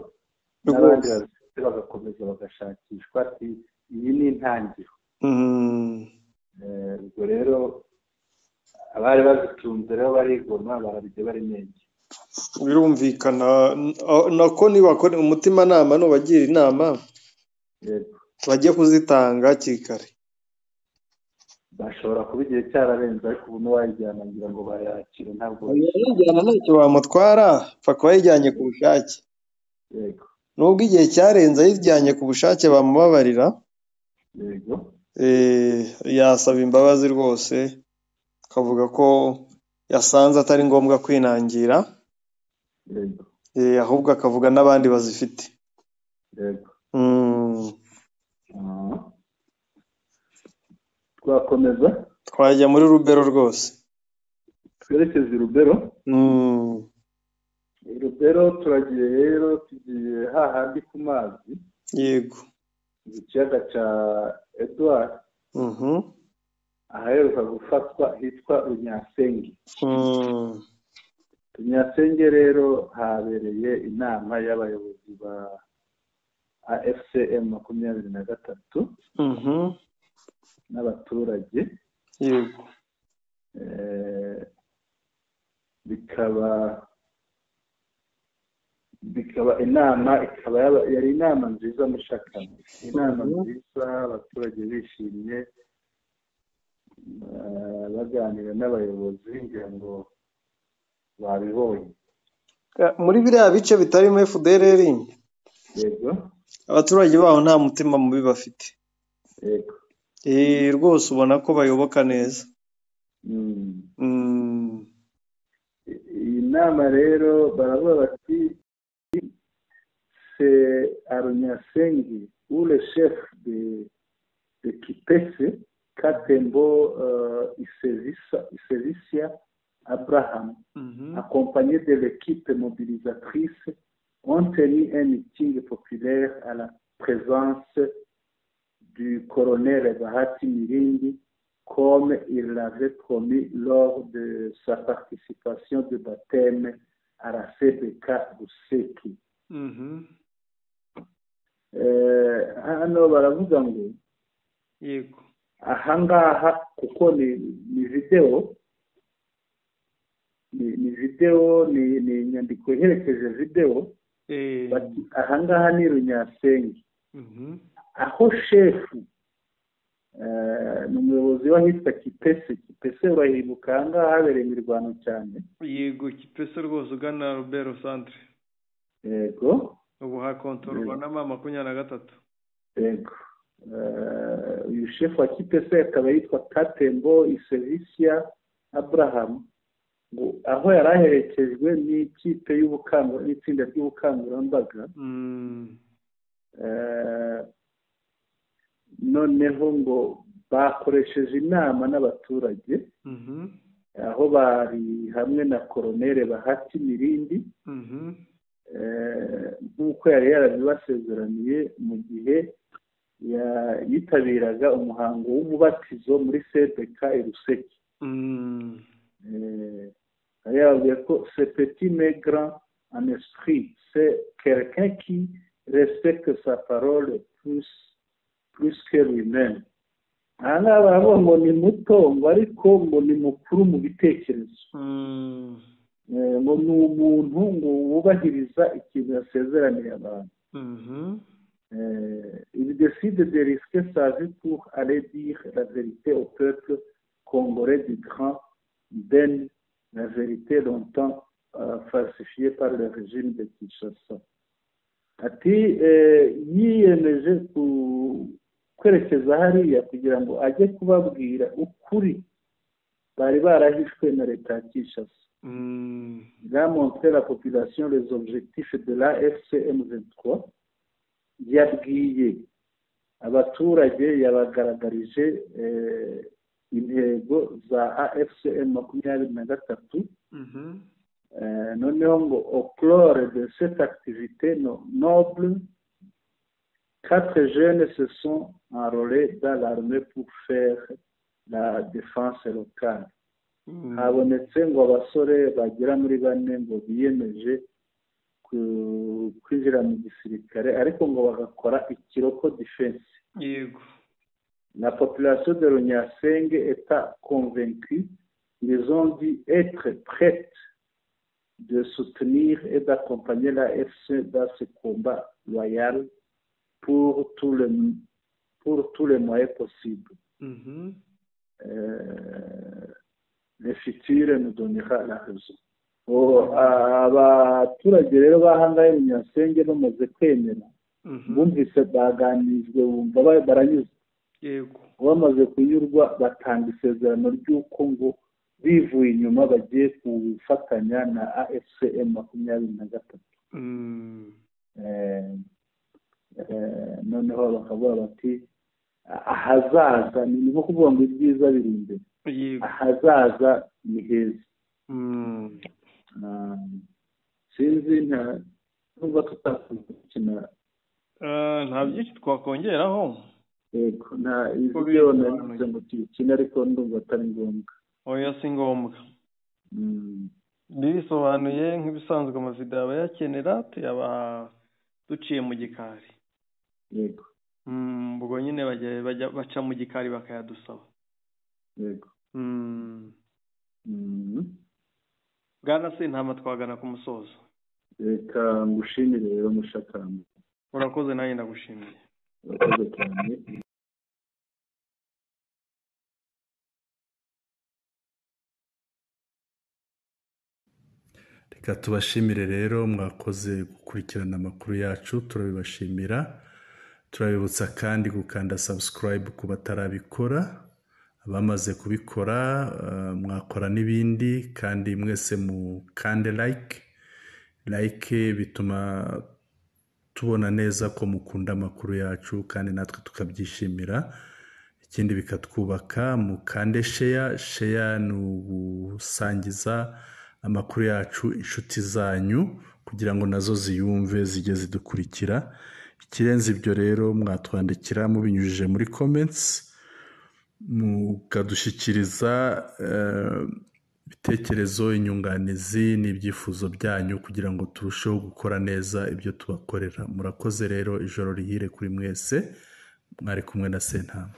n'abandi bazifite bagakomeza bagashakishwa. Ati iyi ni intangiriro. Ubwo rero abari bazicunze rero barigoma barabijya bari nenge. Birumvikana nako nibakora umutimanama nubagira inama bajye kuzitanga kikare. Bashobora kuba igihe cyararenze, ariko ubu n'uwayijyana ngira ngo bayakire. Ntabwo bayijyana ntacyo bamutwara, pfa kuba yijyanye ku bushake. yego Nubwo igihe cyarenze ayijyanye ku bushake bamubabarira, yego yasaba imbabazi rwose, akavuga ko yasanze atari ngombwa kwinangira, yego ahubwo akavuga n'abandi bazifite. yego twakomeza twajya muri Rubero rwose, twerekeze i Rubero. Rubero turagiye rero, tugiye hahandi ku mazi, yego mu kiyaga cya Edouard, ahaheruka gufatwa hitwa Runyasenge. Runyasenge rero habereye inama y'abayobozi ba AFCM 23 n'abaturage. yego bikaba inama yari inama nziza mushakana, inama nziza, abaturage bishimye baganira n'abayobozi, ngira ngo babibonye. Muri biriya bice bitarimo FDLR, yego abaturage baho nta mutima mubi bafite. yego rwose ubona ko bayoboka neza. iyi nama rero baravuga bati c'est à Runyasenge où le chef de Kipese Katembo Isevisia Abraham, accompagné de l'équipe mobilisatrice, ont tenu un meeting populaire à la présence du colonel Bahati Mirindi, comme il l'avait promis lors de sa participation de baptême à la CBK Buseki. Hano baravuga ngo yego ahangaha kuko ni video, ni inyandiko iherekeje video. Ahangaha ni Runyasenge, aho shefu ni umuyobozi w'ahitwa Kipese urahibuka, ahangaha habereye imirwano cyane. yego Kipese rwose ugana Rubero centre. yego ubu hakontorwa na 23. yego uyu shefu wa Kipese akaba yitwa Katembo Isevisia Abraham, aho yari aherekejwe n'ikipe n'itsinda ry'ubukangurambaga. noneho ngo bakoresheje inama n'abaturage, aho bari hamwe na Koloneli Bahati Mirindi, nk'uko yari yarabibasezeraniye mu gihe yitabiraga umuhango w'umubatizo muri CBK i Ruseki. yababwiye ko ce petit maigre en esprit, c'est quelqu'un qui respecte sa parole plus que lui-même. aha ngaha baravuga ngo ni muto, ngo ariko ngo ni mukuru mu bitekerezo. ngo ni umuntu ngo wubahiriza ikintu yasezeraniye abantu. Il décide de risquer sa vie pour aller dire la vérité au peuple congolais du Grand Ben, la vérité longtemps falsifiée par le régime de Kinshasa. Ati yiyemeje kwerekeza hariya kugira ngo ajye kubabwira ukuri bari barahishwe na leta ya Kinshasa. Il a montré la population les objectifs de la FCM23. Yabwiye abaturage yabagaragarije intego za AFCM 23. Noneho ngo au clore de cette activité noble, 4 jeunes se sont enrôlés dans l'armée pour faire la défense locale. Habonetse ngo abasore bagera muri 4 ngo biyemeje kwinjira mu gisirikare ariko ngo bagakora ikiroko defense. Yego. La population de Ronyasenge est convaincue, ils ont dit être prêtes de soutenir et d'accompagner la FC dans ce combat loyal pour tous les moyens possibles. Le futur nous donnera la raison. Abaturage rero bahangaye mu Nyasenge bamaze kwemera bumvise baganizwe bumva baranyuze. Yego. Bamaze kunyurwa batanga isezerano ry'uko ngo bivuye inyuma bagiye kufatanya na AFCM 23. Noneho bakavuga bati ahazaza ni nko kuvuga ngo ibyiza biri imbere. Ahazaza ni heza. Sinzi nubwo tutakina nta byinshi twakongeraho. Yego, nta ibyo navuze ngo tukina ariko ndumva atari ngombwa. Oya, si ngombwa. Bisobanuye nk'ibisanzwe amavideo aba yakenera tuyaba duciye mu gikari. Yego. Ubwo nyine baca mu gikari bakayadusaba. Yego. Bwana Sentama twagana ku musozo. Reka ngushimire rero mushakamba. Urakoze nanjye ndagushimiye. Urakoze cyane. Reka tubashimire rero mwakoze gukurikirana amakuru yacu, turabibashimira. Turabibutsa kandi gukanda subscribe ku batarabikora. Abamaze kubikora mwakora n'ibindi kandi mwese mukande like bituma tubona neza ko mukunda amakuru yacu kandi natwe tukabyishimira. Ikindi bikatwubaka. Mukande share ni ugusangiza amakuru yacu inshuti zanyu kugira ngo nazo ziyumve zijye zidukurikira. Ikirenze ibyo rero mwatwandikira mubinyujije muri comments, mukadushyikiriza ibitekerezo, inyunganizi n'ibyifuzo byanyu kugira ngo turusheho gukora neza ibyo tubakorera. Murakoze rero, ijoro rihire kuri mwese. Mwari kumwe na Sentama.